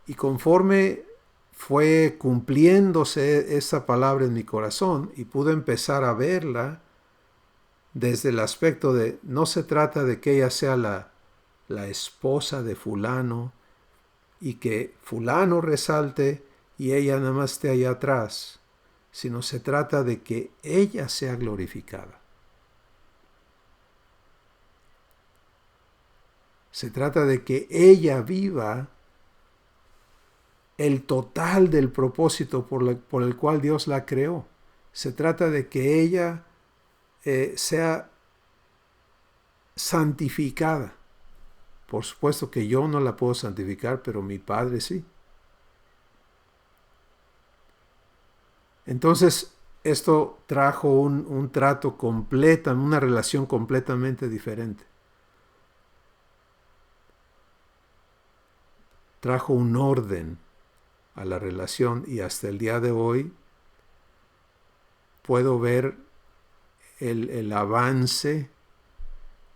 Y conforme fue cumpliéndose esa palabra en mi corazón y pude empezar a verla desde el aspecto de no se trata de que ella sea la esposa de fulano y que fulano resalte y ella nada más esté allá atrás, sino se trata de que ella sea glorificada. Se trata de que ella viva el total del propósito por el cual Dios la creó. Se trata de que ella sea santificada. Por supuesto que yo no la puedo santificar, pero mi Padre sí. Entonces, esto trajo un trato completo, una relación completamente diferente. Trajo un orden a la relación y hasta el día de hoy puedo ver el avance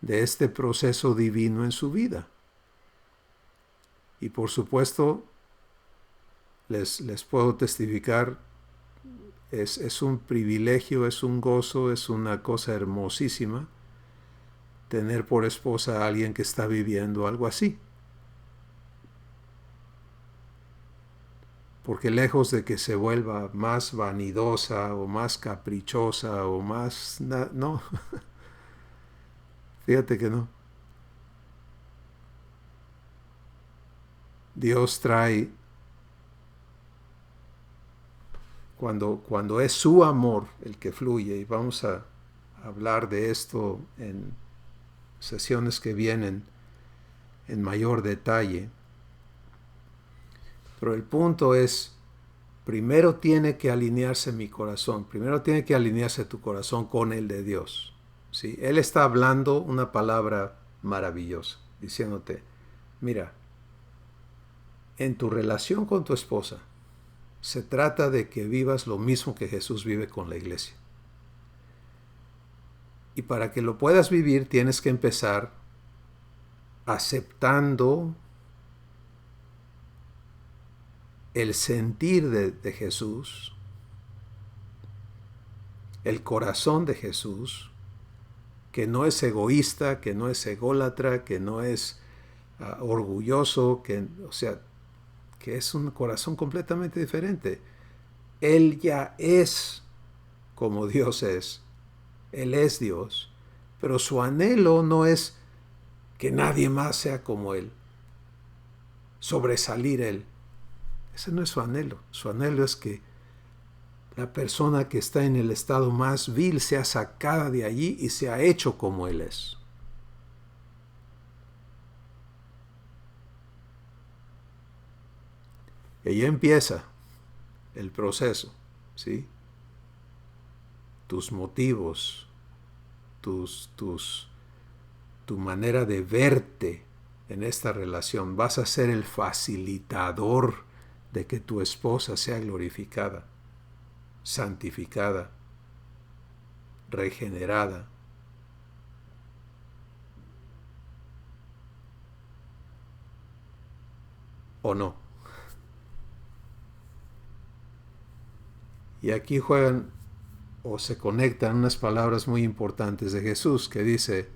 de este proceso divino en su vida. Y por supuesto, les puedo testificar, es un privilegio, es un gozo, es una cosa hermosísima tener por esposa a alguien que está viviendo algo así. Porque lejos de que se vuelva más vanidosa o más caprichosa o más... no, fíjate que no. Dios trae, cuando es su amor el que fluye, y vamos a hablar de esto en sesiones que vienen en mayor detalle, pero el punto es, primero tiene que alinearse mi corazón, primero tiene que alinearse tu corazón con el de Dios, ¿sí? Él está hablando una palabra maravillosa, diciéndote, mira, en tu relación con tu esposa, se trata de que vivas lo mismo que Jesús vive con la iglesia. Y para que lo puedas vivir, tienes que empezar aceptando el sentir de Jesús, el corazón de Jesús, que no es egoísta, que no es ególatra, que no es orgulloso, que es un corazón completamente diferente. Él ya es como Dios es. Él es Dios. Pero su anhelo no es que nadie más sea como Él. Sobresalir Él. Ese no es su anhelo. Su anhelo es que la persona que está en el estado más vil sea sacada de allí y sea hecho como Él es. Y ahí empieza el proceso, ¿sí? Tus motivos, tu manera de verte en esta relación. Vas a ser el facilitador de que tu esposa sea glorificada, santificada, regenerada. ¿O no? Y aquí juegan o se conectan unas palabras muy importantes de Jesús que dice,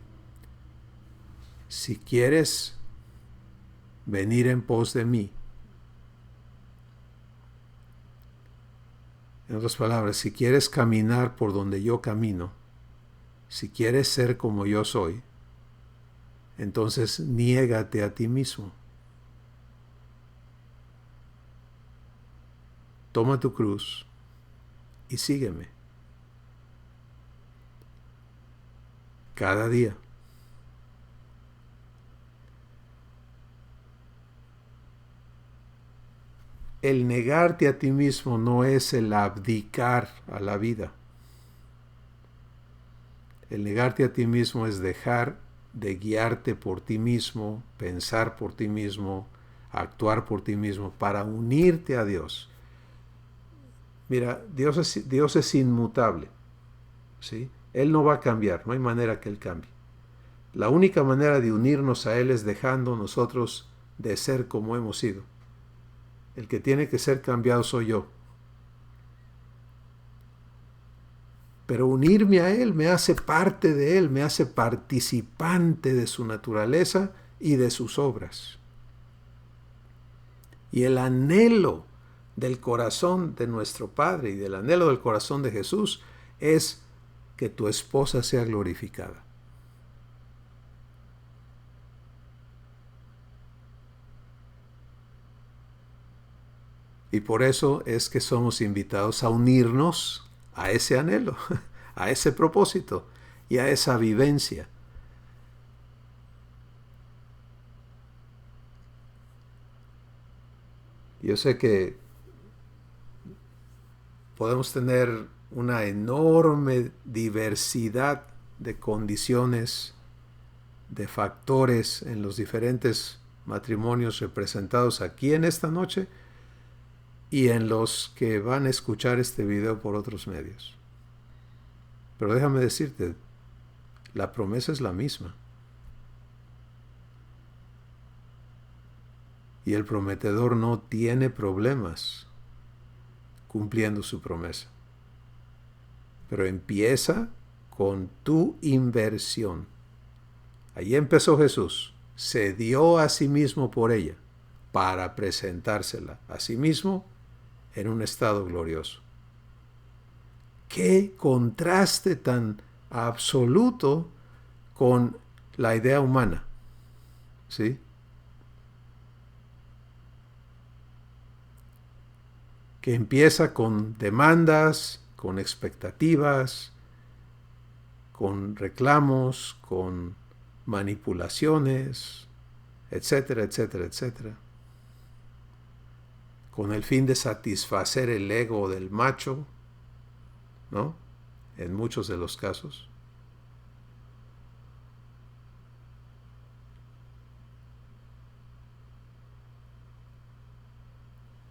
si quieres venir en pos de mí, en otras palabras, si quieres caminar por donde yo camino, si quieres ser como yo soy, entonces niégate a ti mismo. Toma tu cruz y sígueme. Cada día. El negarte a ti mismo no es el abdicar a la vida. El negarte a ti mismo es dejar de guiarte por ti mismo, pensar por ti mismo, actuar por ti mismo, para unirte a Dios. Mira, Dios es inmutable. ¿sí? Él no va a cambiar, no hay manera que Él cambie. La única manera de unirnos a Él es dejando nosotros de ser como hemos sido. El que tiene que ser cambiado soy yo. Pero unirme a Él me hace parte de Él, me hace participante de su naturaleza y de sus obras. Y el anhelo del corazón de nuestro Padre y del anhelo del corazón de Jesús es que tu esposa sea glorificada. Y por eso es que somos invitados a unirnos a ese anhelo, a ese propósito y a esa vivencia. Yo sé que podemos tener una enorme diversidad de condiciones, de factores en los diferentes matrimonios representados aquí en esta noche y en los que van a escuchar este video por otros medios. Pero déjame decirte, la promesa es la misma. Y el prometedor no tiene problemas cumpliendo su promesa. Pero empieza con tu inversión. Allí empezó Jesús. Se dio a sí mismo por ella para presentársela a sí mismo en un estado glorioso. Qué contraste tan absoluto con la idea humana, ¿sí? Que empieza con demandas, con expectativas, con reclamos, con manipulaciones, etcétera, etcétera, etcétera, con el fin de satisfacer el ego del macho, ¿no? En muchos de los casos.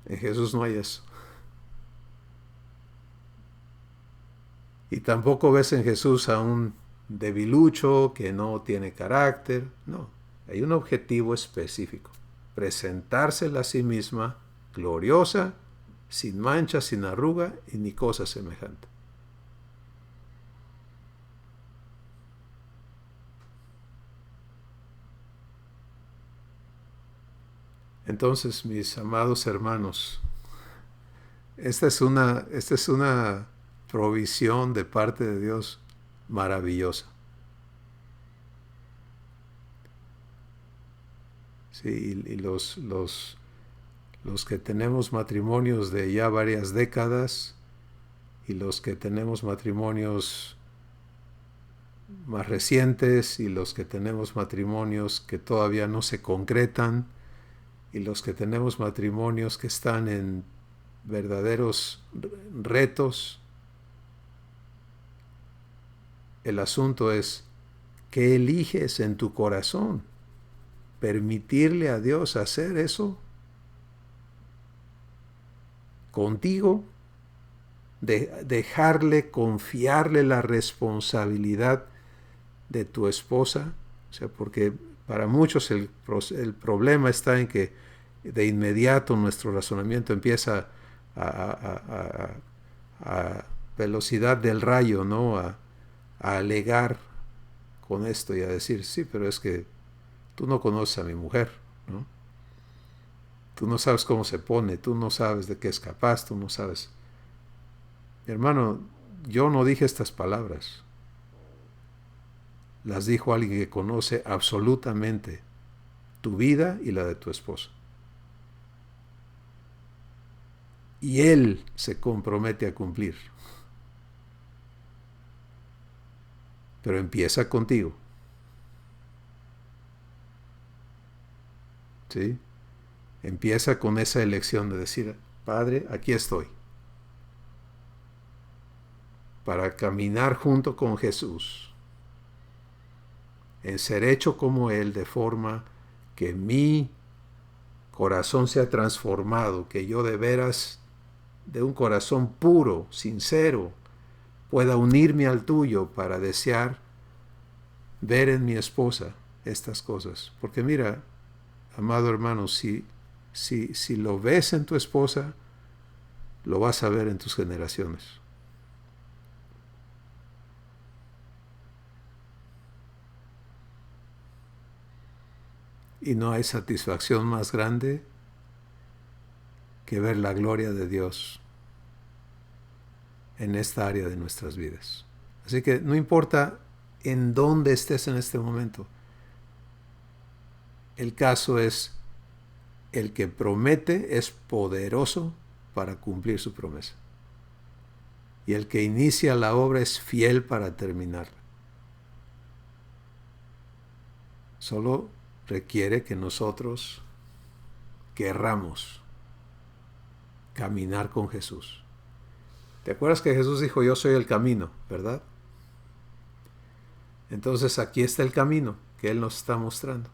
En Jesús no hay eso. Y tampoco ves en Jesús a un debilucho que no tiene carácter. No, hay un objetivo específico. Presentársela a sí misma gloriosa, sin mancha, sin arruga y ni cosa semejante. Entonces, mis amados hermanos, esta es una provisión de parte de Dios maravillosa. Sí, y los que tenemos matrimonios de ya varias décadas y los que tenemos matrimonios más recientes y los que tenemos matrimonios que todavía no se concretan y los que tenemos matrimonios que están en verdaderos retos, el asunto es, ¿qué eliges en tu corazón? ¿Permitirle a Dios hacer eso contigo? ¿Dejarle, confiarle la responsabilidad de tu esposa? O sea, porque para muchos el problema está en que de inmediato nuestro razonamiento empieza a velocidad del rayo, ¿no? A alegar con esto y a decir, sí, pero es que tú no conoces a mi mujer, ¿no? Tú no sabes cómo se pone, tú no sabes de qué es capaz, tú no sabes. Mi hermano, yo no dije estas palabras. Las dijo alguien que conoce absolutamente tu vida y la de tu esposo. Y él se compromete a cumplir. Pero empieza contigo. ¿Sí? Empieza con esa elección de decir, Padre, aquí estoy. Para caminar junto con Jesús. En ser hecho como Él, de forma que mi corazón sea transformado, que yo de veras, de un corazón puro, sincero, pueda unirme al tuyo para desear ver en mi esposa estas cosas. Porque mira, amado hermano, si lo ves en tu esposa, lo vas a ver en tus generaciones. Y no hay satisfacción más grande que ver la gloria de Dios en esta área de nuestras vidas. Así que no importa en dónde estés en este momento, el caso es, el que promete es poderoso para cumplir su promesa. Y el que inicia la obra es fiel para terminarla. Solo requiere que nosotros querramos caminar con Jesús. ¿Te acuerdas que Jesús dijo, yo soy el camino, verdad? Entonces aquí está el camino que Él nos está mostrando.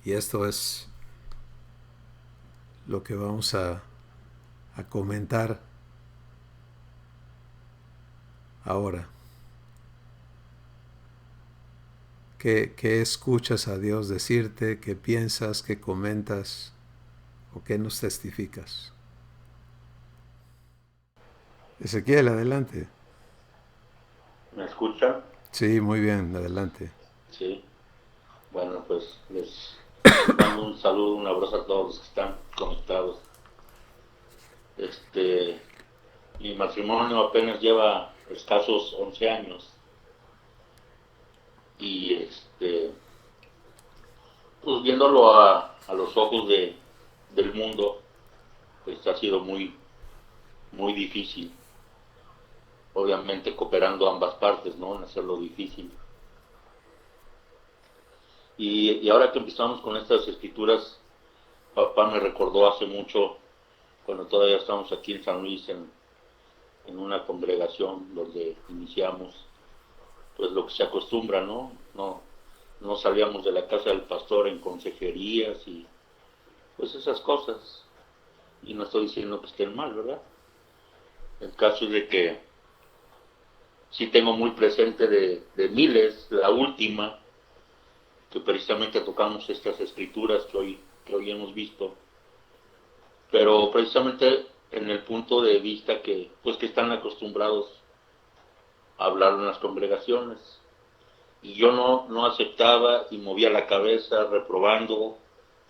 Y esto es lo que vamos a comentar ahora. ¿Qué escuchas a Dios decirte? ¿Qué piensas? ¿Qué comentas? ¿O qué nos testificas? Ezequiel, adelante.
¿Me escuchan?
Sí, muy bien, adelante.
Sí. Bueno, pues les mando un saludo, un abrazo a todos los que están conectados. Mi matrimonio apenas lleva escasos 11 años. Y pues viéndolo a los ojos del mundo, pues ha sido muy difícil. Obviamente cooperando ambas partes, ¿no? En hacerlo difícil. Y ahora que empezamos con estas escrituras, papá me recordó hace mucho, cuando todavía estábamos aquí en San Luis, en una congregación donde iniciamos, pues lo que se acostumbra, ¿no? No salíamos de la casa del pastor en consejerías y pues esas cosas. Y no estoy diciendo que estén mal, ¿verdad? El caso es de que sí tengo muy presente de miles, la última, que precisamente tocamos estas escrituras que hoy hemos visto, pero precisamente en el punto de vista que están acostumbrados a hablar en las congregaciones, y yo no aceptaba y movía la cabeza reprobando,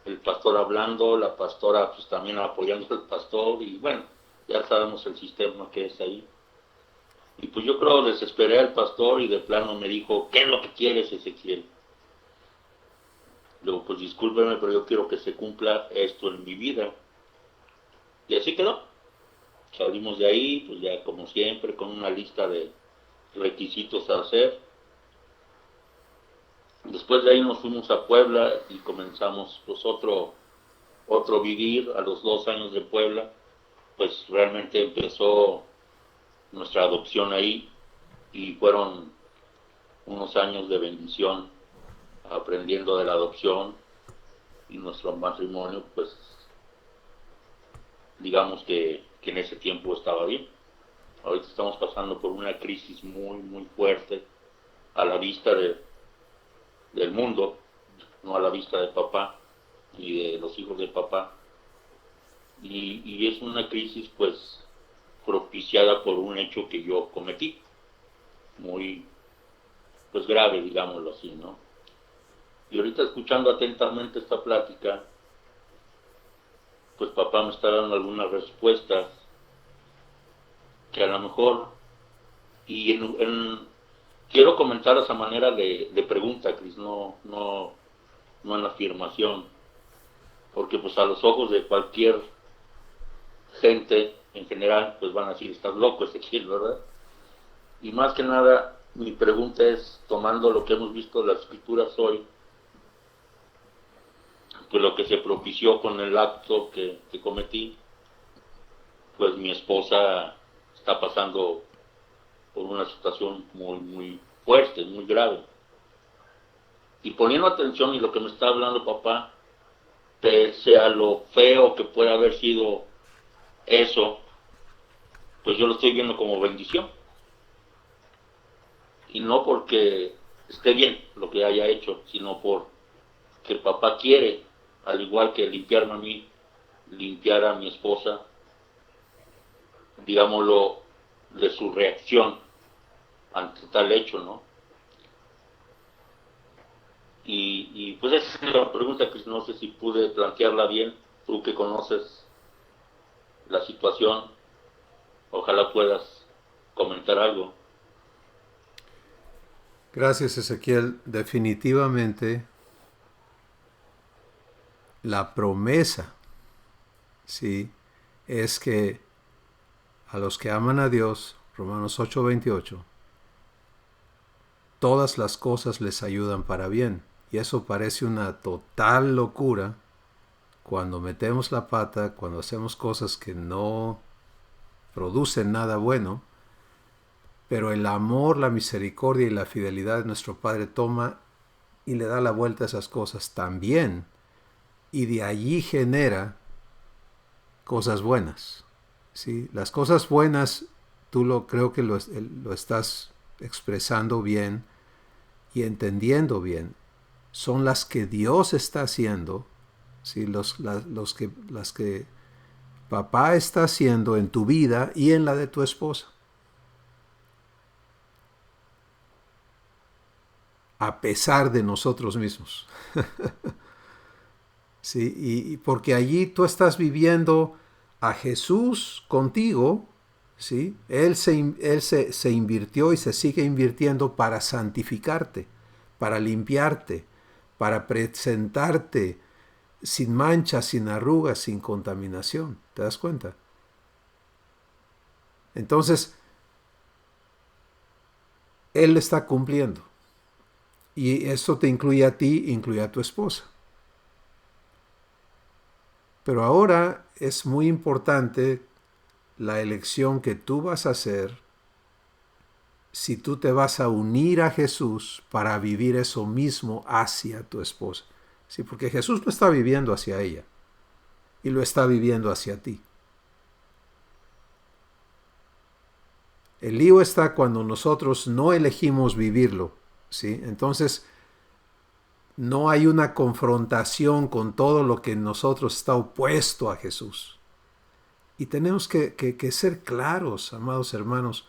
el pastor hablando, la pastora pues también apoyando al pastor, y bueno, ya sabemos el sistema que es ahí. Y pues yo creo desesperé al pastor y de plano me dijo, ¿qué es lo que quieres, Ezequiel? Luego, pues discúlpeme, pero yo quiero que se cumpla esto en mi vida. Y así quedó. Salimos de ahí, pues ya como siempre, con una lista de requisitos a hacer. Después de ahí nos fuimos a Puebla y comenzamos pues otro vivir. A los 2 años de Puebla, pues realmente empezó nuestra adopción ahí y fueron unos años de bendición, aprendiendo de la adopción, y nuestro matrimonio pues digamos que en ese tiempo estaba bien. Ahorita estamos pasando por una crisis muy fuerte a la vista del mundo, no a la vista de papá y de los hijos de papá, y es una crisis pues propiciada por un hecho que yo cometí, muy pues grave, digámoslo así, ¿no? Y ahorita escuchando atentamente esta plática, pues papá me está dando algunas respuestas que a lo mejor, y quiero comentar esa manera de pregunta, Cris, no en afirmación, porque pues a los ojos de cualquier gente en general, pues van a decir, estás loco, Ezequiel, ¿verdad? Y más que nada, mi pregunta es, tomando lo que hemos visto en las escrituras hoy, pues lo que se propició con el acto que cometí, pues mi esposa está pasando por una situación muy fuerte, muy grave. Y poniendo atención y lo que me está hablando papá, pese a lo feo que puede haber sido eso, pues yo lo estoy viendo como bendición. Y no porque esté bien lo que haya hecho, sino porque el papá quiere, al igual que limpiarme a mí, limpiar a mi esposa, digámoslo, de su reacción ante tal hecho, ¿no? Y pues esa es la pregunta que no sé si pude plantearla bien, tú que conoces la situación, ojalá puedas comentar algo.
Gracias, Ezequiel. Definitivamente la promesa, sí, es que a los que aman a Dios, Romanos 8:28, todas las cosas les ayudan para bien. Y eso parece una total locura cuando metemos la pata, cuando hacemos cosas que no producen nada bueno, pero el amor, la misericordia y la fidelidad de nuestro Padre toma y le da la vuelta a esas cosas también, y de allí genera cosas buenas. ¿Sí? Las cosas buenas, creo que lo estás expresando bien y entendiendo bien, son las que Dios está haciendo, ¿sí? Las que papá está haciendo en tu vida y en la de tu esposa. A pesar de nosotros mismos. ¿Sí? Y porque allí tú estás viviendo a Jesús contigo, ¿sí? Él se invirtió y se sigue invirtiendo para santificarte, para limpiarte, para presentarte sin manchas, sin arrugas, sin contaminación. ¿Te das cuenta? Entonces, Él está cumpliendo. Y eso te incluye a ti, incluye a tu esposa. Pero ahora es muy importante la elección que tú vas a hacer si tú te vas a unir a Jesús para vivir eso mismo hacia tu esposa. Sí, porque Jesús lo está viviendo hacia ella y lo está viviendo hacia ti. El lío está cuando nosotros no elegimos vivirlo, ¿sí? Entonces, no hay una confrontación con todo lo que en nosotros está opuesto a Jesús. Y tenemos que ser claros, amados hermanos.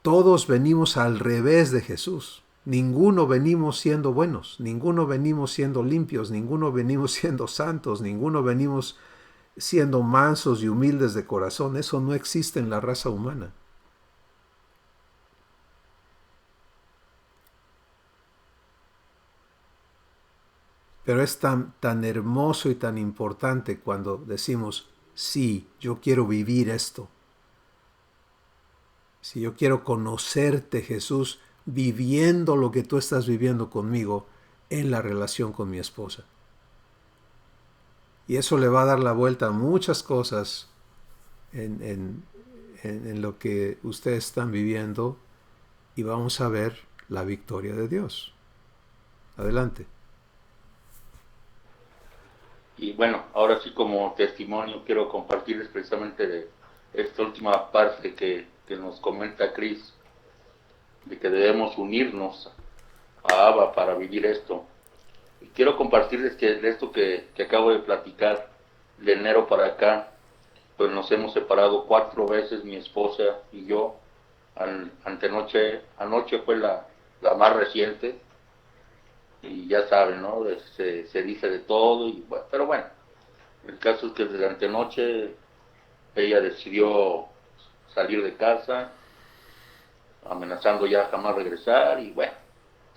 Todos venimos al revés de Jesús. Ninguno venimos siendo buenos, ninguno venimos siendo limpios, ninguno venimos siendo santos, ninguno venimos siendo mansos y humildes de corazón. Eso no existe en la raza humana. Pero es tan hermoso y tan importante cuando decimos, sí, yo quiero vivir esto. Si yo quiero conocerte, Jesús, viviendo lo que tú estás viviendo conmigo en la relación con mi esposa. Y eso le va a dar la vuelta a muchas cosas en lo que ustedes están viviendo y vamos a ver la victoria de Dios. Adelante.
Y bueno, ahora sí como testimonio quiero compartirles precisamente de esta última parte que nos comenta Chris, de que debemos unirnos a Abba para vivir esto. Y quiero compartirles que de esto que acabo de platicar, de enero para acá, pues nos hemos separado 4 veces mi esposa y yo. Anoche fue la más reciente, y ya saben, ¿no? Se dice de todo, y bueno, pero bueno, el caso es que desde antenoche ella decidió salir de casa, amenazando ya jamás regresar, y bueno,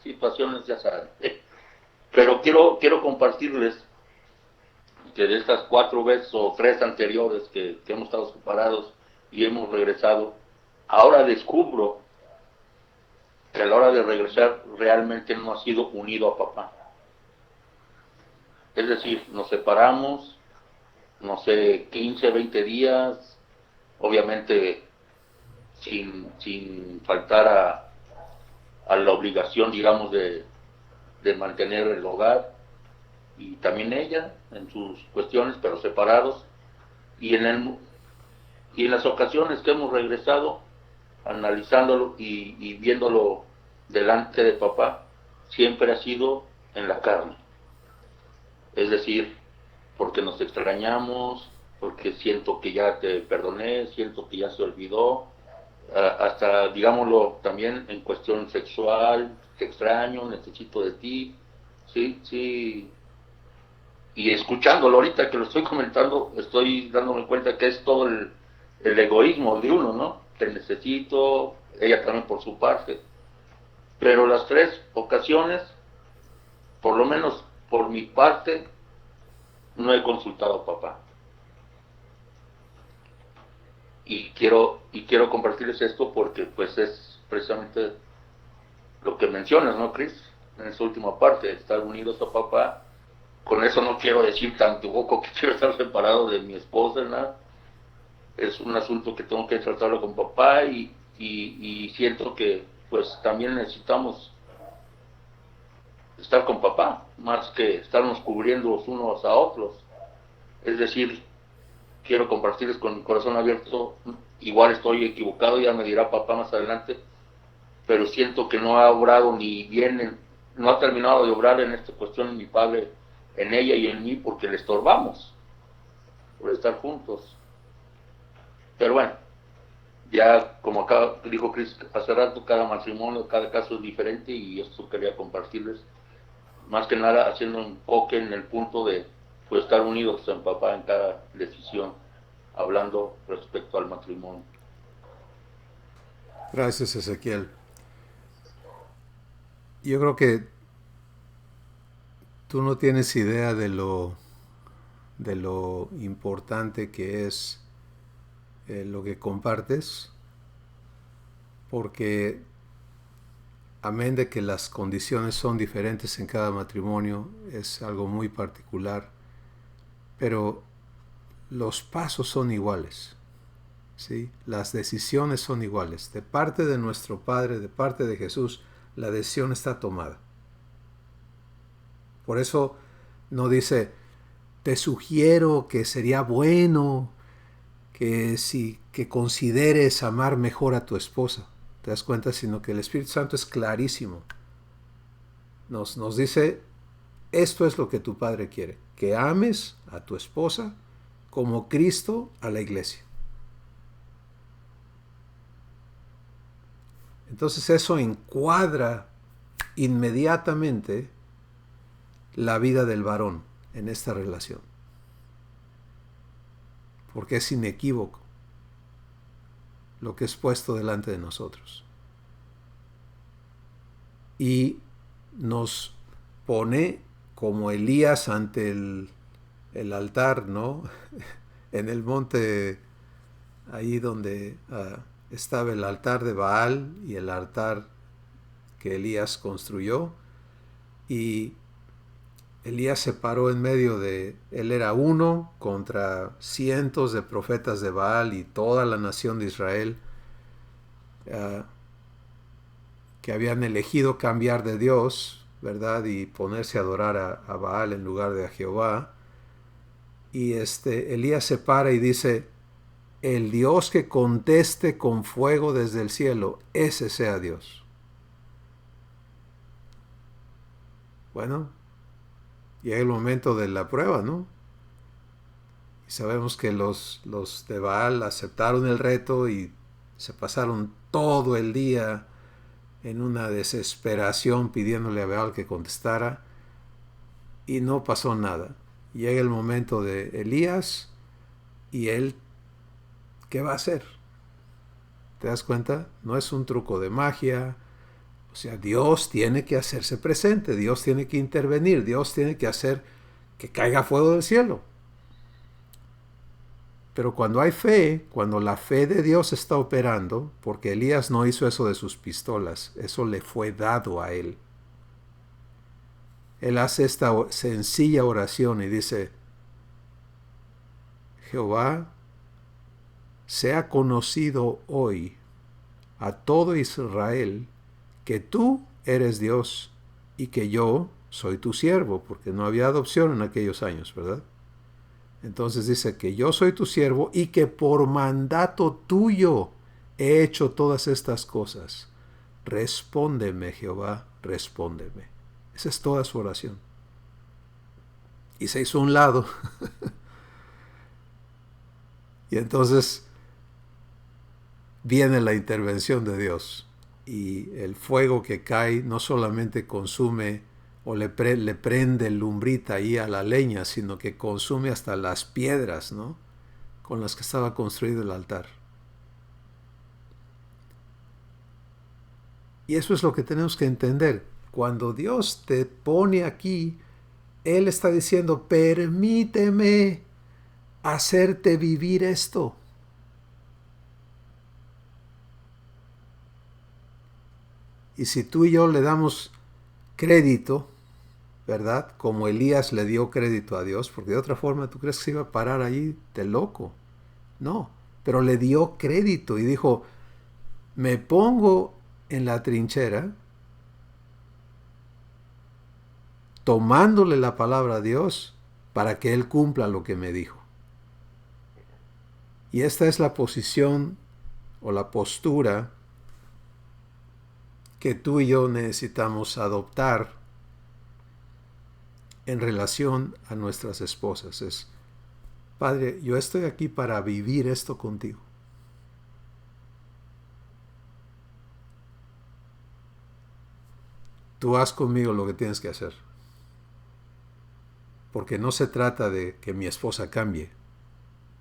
situaciones ya saben. Pero quiero compartirles que de estas 4 veces o 3 anteriores que hemos estado separados y hemos regresado, ahora descubro que a la hora de regresar realmente no ha sido unido a papá. Es decir, nos separamos, no sé, 15, 20 días, obviamente sin faltar a la obligación, digamos, de mantener el hogar. y también ella en sus cuestiones, pero separados. Y en las ocasiones que hemos regresado, analizándolo y viéndolo delante de papá, siempre ha sido en la carne. Es decir, porque nos extrañamos, porque siento que ya te perdoné, siento que ya se olvidó, hasta, digámoslo, también en cuestión sexual, te extraño, necesito de ti, sí, sí. Y escuchándolo ahorita que lo estoy comentando, estoy dándome cuenta que es todo el egoísmo de uno, ¿no? Te necesito, ella también por su parte. Pero las 3 ocasiones, por lo menos por mi parte, no he consultado a papá. Y quiero compartirles esto porque pues es precisamente lo que mencionas, ¿no, Chris? En esa última parte, estar unidos a papá. Con eso no quiero decir tampoco que quiero estar separado de mi esposa, nada. Es un asunto que tengo que tratarlo con papá y siento que pues también necesitamos estar con papá, más que estarnos cubriendo los unos a otros. Es decir, quiero compartirles con mi corazón abierto, igual estoy equivocado, ya me dirá papá más adelante, pero siento que no ha obrado ni bien, no ha terminado de obrar en esta cuestión mi padre, en ella y en mí, porque le estorbamos por estar juntos. Pero bueno, ya como acá dijo Chris hace rato, cada matrimonio, cada caso es diferente y esto quería compartirles, más que nada haciendo enfoque en el punto de pues estar unidos en papá en cada decisión, hablando respecto al matrimonio.
Gracias, Ezequiel. Yo creo que tú no tienes idea de lo importante que es lo que compartes, porque amén de que las condiciones son diferentes en cada matrimonio, es algo muy particular, pero los pasos son iguales, ¿sí? Las decisiones son iguales. De parte de nuestro Padre, de parte de Jesús, la decisión está tomada. Por eso no dice, te sugiero que sería bueno que consideres amar mejor a tu esposa. ¿Te das cuenta? Sino que el Espíritu Santo es clarísimo. Nos dice, esto es lo que tu Padre quiere, que ames a tu esposa como Cristo a la iglesia. Entonces eso encuadra inmediatamente la vida del varón en esta relación. Porque es inequívoco lo que es puesto delante de nosotros. Y nos pone como Elías ante el altar, ¿no? En el monte, ahí donde estaba el altar de Baal y el altar que Elías construyó. Y Elías se paró en medio él era uno contra cientos de profetas de Baal y toda la nación de Israel que habían elegido cambiar de Dios, ¿verdad? Y ponerse a adorar a Baal en lugar de a Jehová. Y Elías se para y dice, el Dios que conteste con fuego desde el cielo, ese sea Dios. Bueno, llega el momento de la prueba, ¿no? Y sabemos que los de Baal aceptaron el reto y se pasaron todo el día en una desesperación pidiéndole a Baal que contestara y no pasó nada. Llega el momento de Elías y él, ¿qué va a hacer? ¿Te das cuenta? No es un truco de magia. O sea, Dios tiene que hacerse presente, Dios tiene que intervenir, Dios tiene que hacer que caiga fuego del cielo. Pero cuando hay fe, cuando la fe de Dios está operando, porque Elías no hizo eso de sus pistolas, eso le fue dado a él. Él hace esta sencilla oración y dice, Jehová, sea conocido hoy a todo Israel que tú eres Dios y que yo soy tu siervo, porque no había adopción en aquellos años, ¿verdad? Entonces dice que yo soy tu siervo y que por mandato tuyo he hecho todas estas cosas. Respóndeme, Jehová, respóndeme. Esa es toda su oración. Y se hizo a un lado. Y entonces viene la intervención de Dios. Y el fuego que cae no solamente consume o le prende lumbrita ahí a la leña, sino que consume hasta las piedras, ¿no?, con las que estaba construido el altar. Y eso es lo que tenemos que entender. Cuando Dios te pone aquí, Él está diciendo, permíteme hacerte vivir esto. Y si tú y yo le damos crédito, ¿verdad?, como Elías le dio crédito a Dios, porque de otra forma tú crees que se iba a parar allí de loco. No, pero le dio crédito y dijo, me pongo en la trinchera, tomándole la palabra a Dios para que Él cumpla lo que me dijo. Y esta es la posición o la postura que tú y yo necesitamos adoptar en relación a nuestras esposas. Es, Padre, yo estoy aquí para vivir esto contigo. Tú haz conmigo lo que tienes que hacer. Porque no se trata de que mi esposa cambie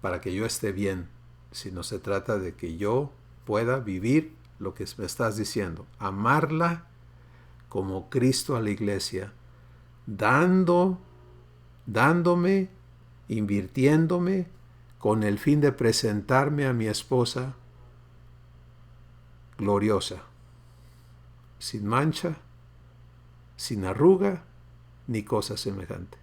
para que yo esté bien, sino se trata de que yo pueda vivir lo que me estás diciendo. Amarla como Cristo a la iglesia, dándome, invirtiéndome con el fin de presentarme a mi esposa gloriosa, sin mancha, sin arruga, ni cosa semejante.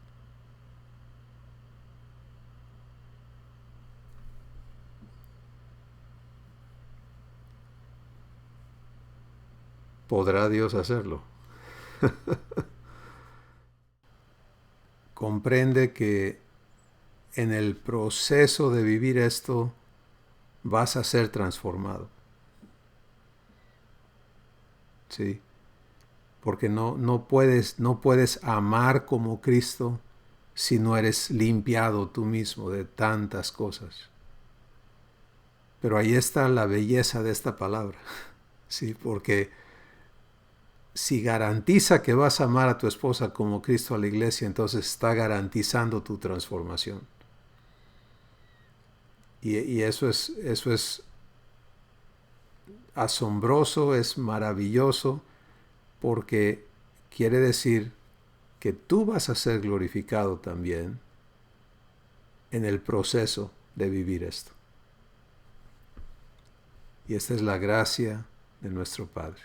¿Podrá Dios hacerlo? Comprende que en el proceso de vivir esto vas a ser transformado. ¿Sí? Porque no puedes amar como Cristo si no eres limpiado tú mismo de tantas cosas. Pero ahí está la belleza de esta palabra. ¿Sí? Porque si garantiza que vas a amar a tu esposa como Cristo a la iglesia, entonces está garantizando tu transformación. Y eso es asombroso, es maravilloso, porque quiere decir que tú vas a ser glorificado también en el proceso de vivir esto. Y esta es la gracia de nuestro Padre.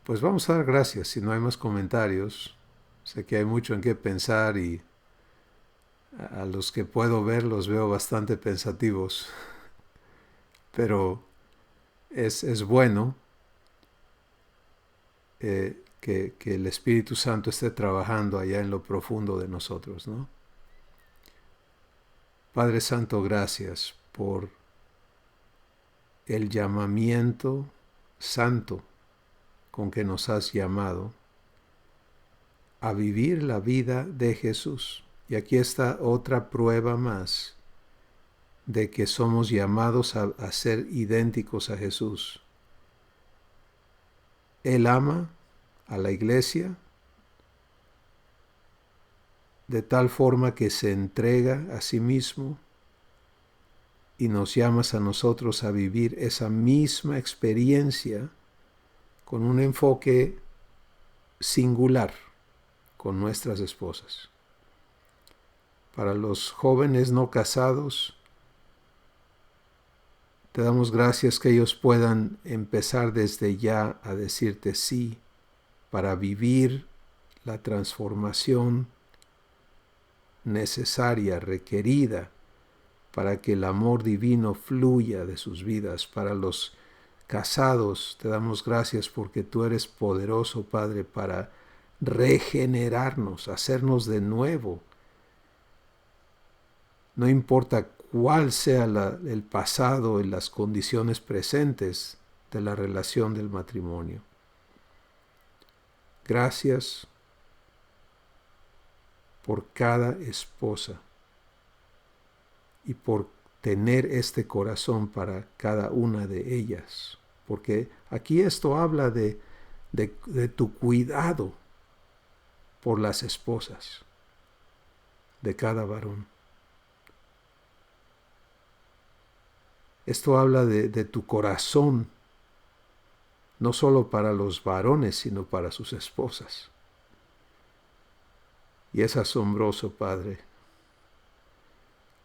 Pues vamos a dar gracias. Si no hay más comentarios, sé que hay mucho en qué pensar y a los que puedo ver los veo bastante pensativos, pero es bueno que el Espíritu Santo esté trabajando allá en lo profundo de nosotros, ¿no? Padre Santo, gracias por el llamamiento santo con que nos has llamado a vivir la vida de Jesús. Y aquí está otra prueba más de que somos llamados a ser idénticos a Jesús. Él ama a la iglesia de tal forma que se entrega a sí mismo y nos llamas a nosotros a vivir esa misma experiencia con un enfoque singular con nuestras esposas. Para los jóvenes no casados, te damos gracias que ellos puedan empezar desde ya a decirte sí para vivir la transformación necesaria, requerida, para que el amor divino fluya de sus vidas. Para los casados, te damos gracias porque tú eres poderoso, Padre, para regenerarnos, hacernos de nuevo. No importa cuál sea el pasado y las condiciones presentes de la relación del matrimonio. Gracias por cada esposa y por tener este corazón para cada una de ellas. Porque aquí esto habla de tu cuidado por las esposas de cada varón. Esto habla de tu corazón, no solo para los varones, sino para sus esposas. Y es asombroso, Padre,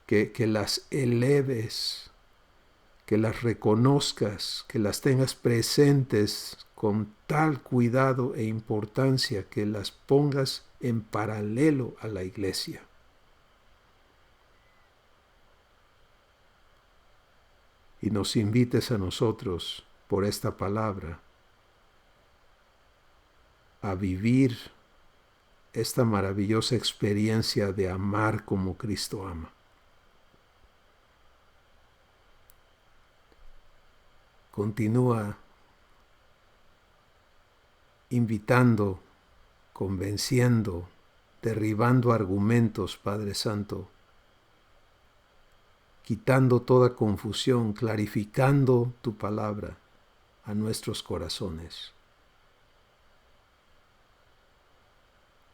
que las eleves, que las reconozcas, que las tengas presentes con tal cuidado e importancia, que las pongas en paralelo a la iglesia. Y nos invites a nosotros, por esta palabra, a vivir esta maravillosa experiencia de amar como Cristo ama. Continúa invitando, convenciendo, derribando argumentos, Padre Santo, quitando toda confusión, clarificando tu palabra a nuestros corazones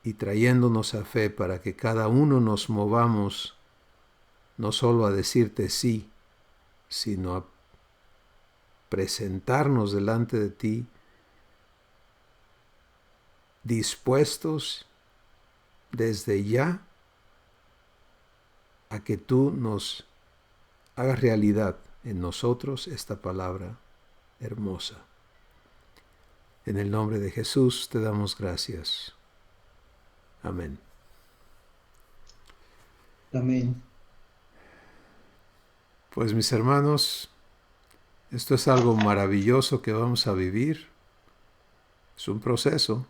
y trayéndonos a fe para que cada uno nos movamos no solo a decirte sí, sino a presentarnos delante de ti dispuestos desde ya a que tú nos hagas realidad en nosotros esta palabra hermosa. En el nombre de Jesús te damos gracias. Amén.
Amén.
Pues mis hermanos, esto es algo maravilloso que vamos a vivir. Es un proceso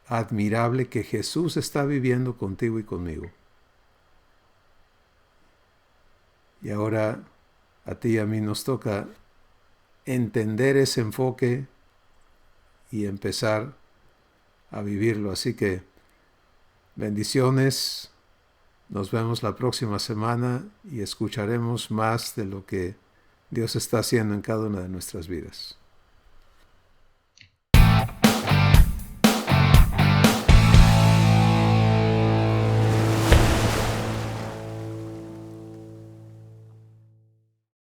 admirable que Jesús está viviendo contigo y conmigo. Y ahora a ti y a mí nos toca entender ese enfoque y empezar a vivirlo. Así que bendiciones. Nos vemos la próxima semana y escucharemos más de lo que Dios está haciendo en cada una de nuestras vidas.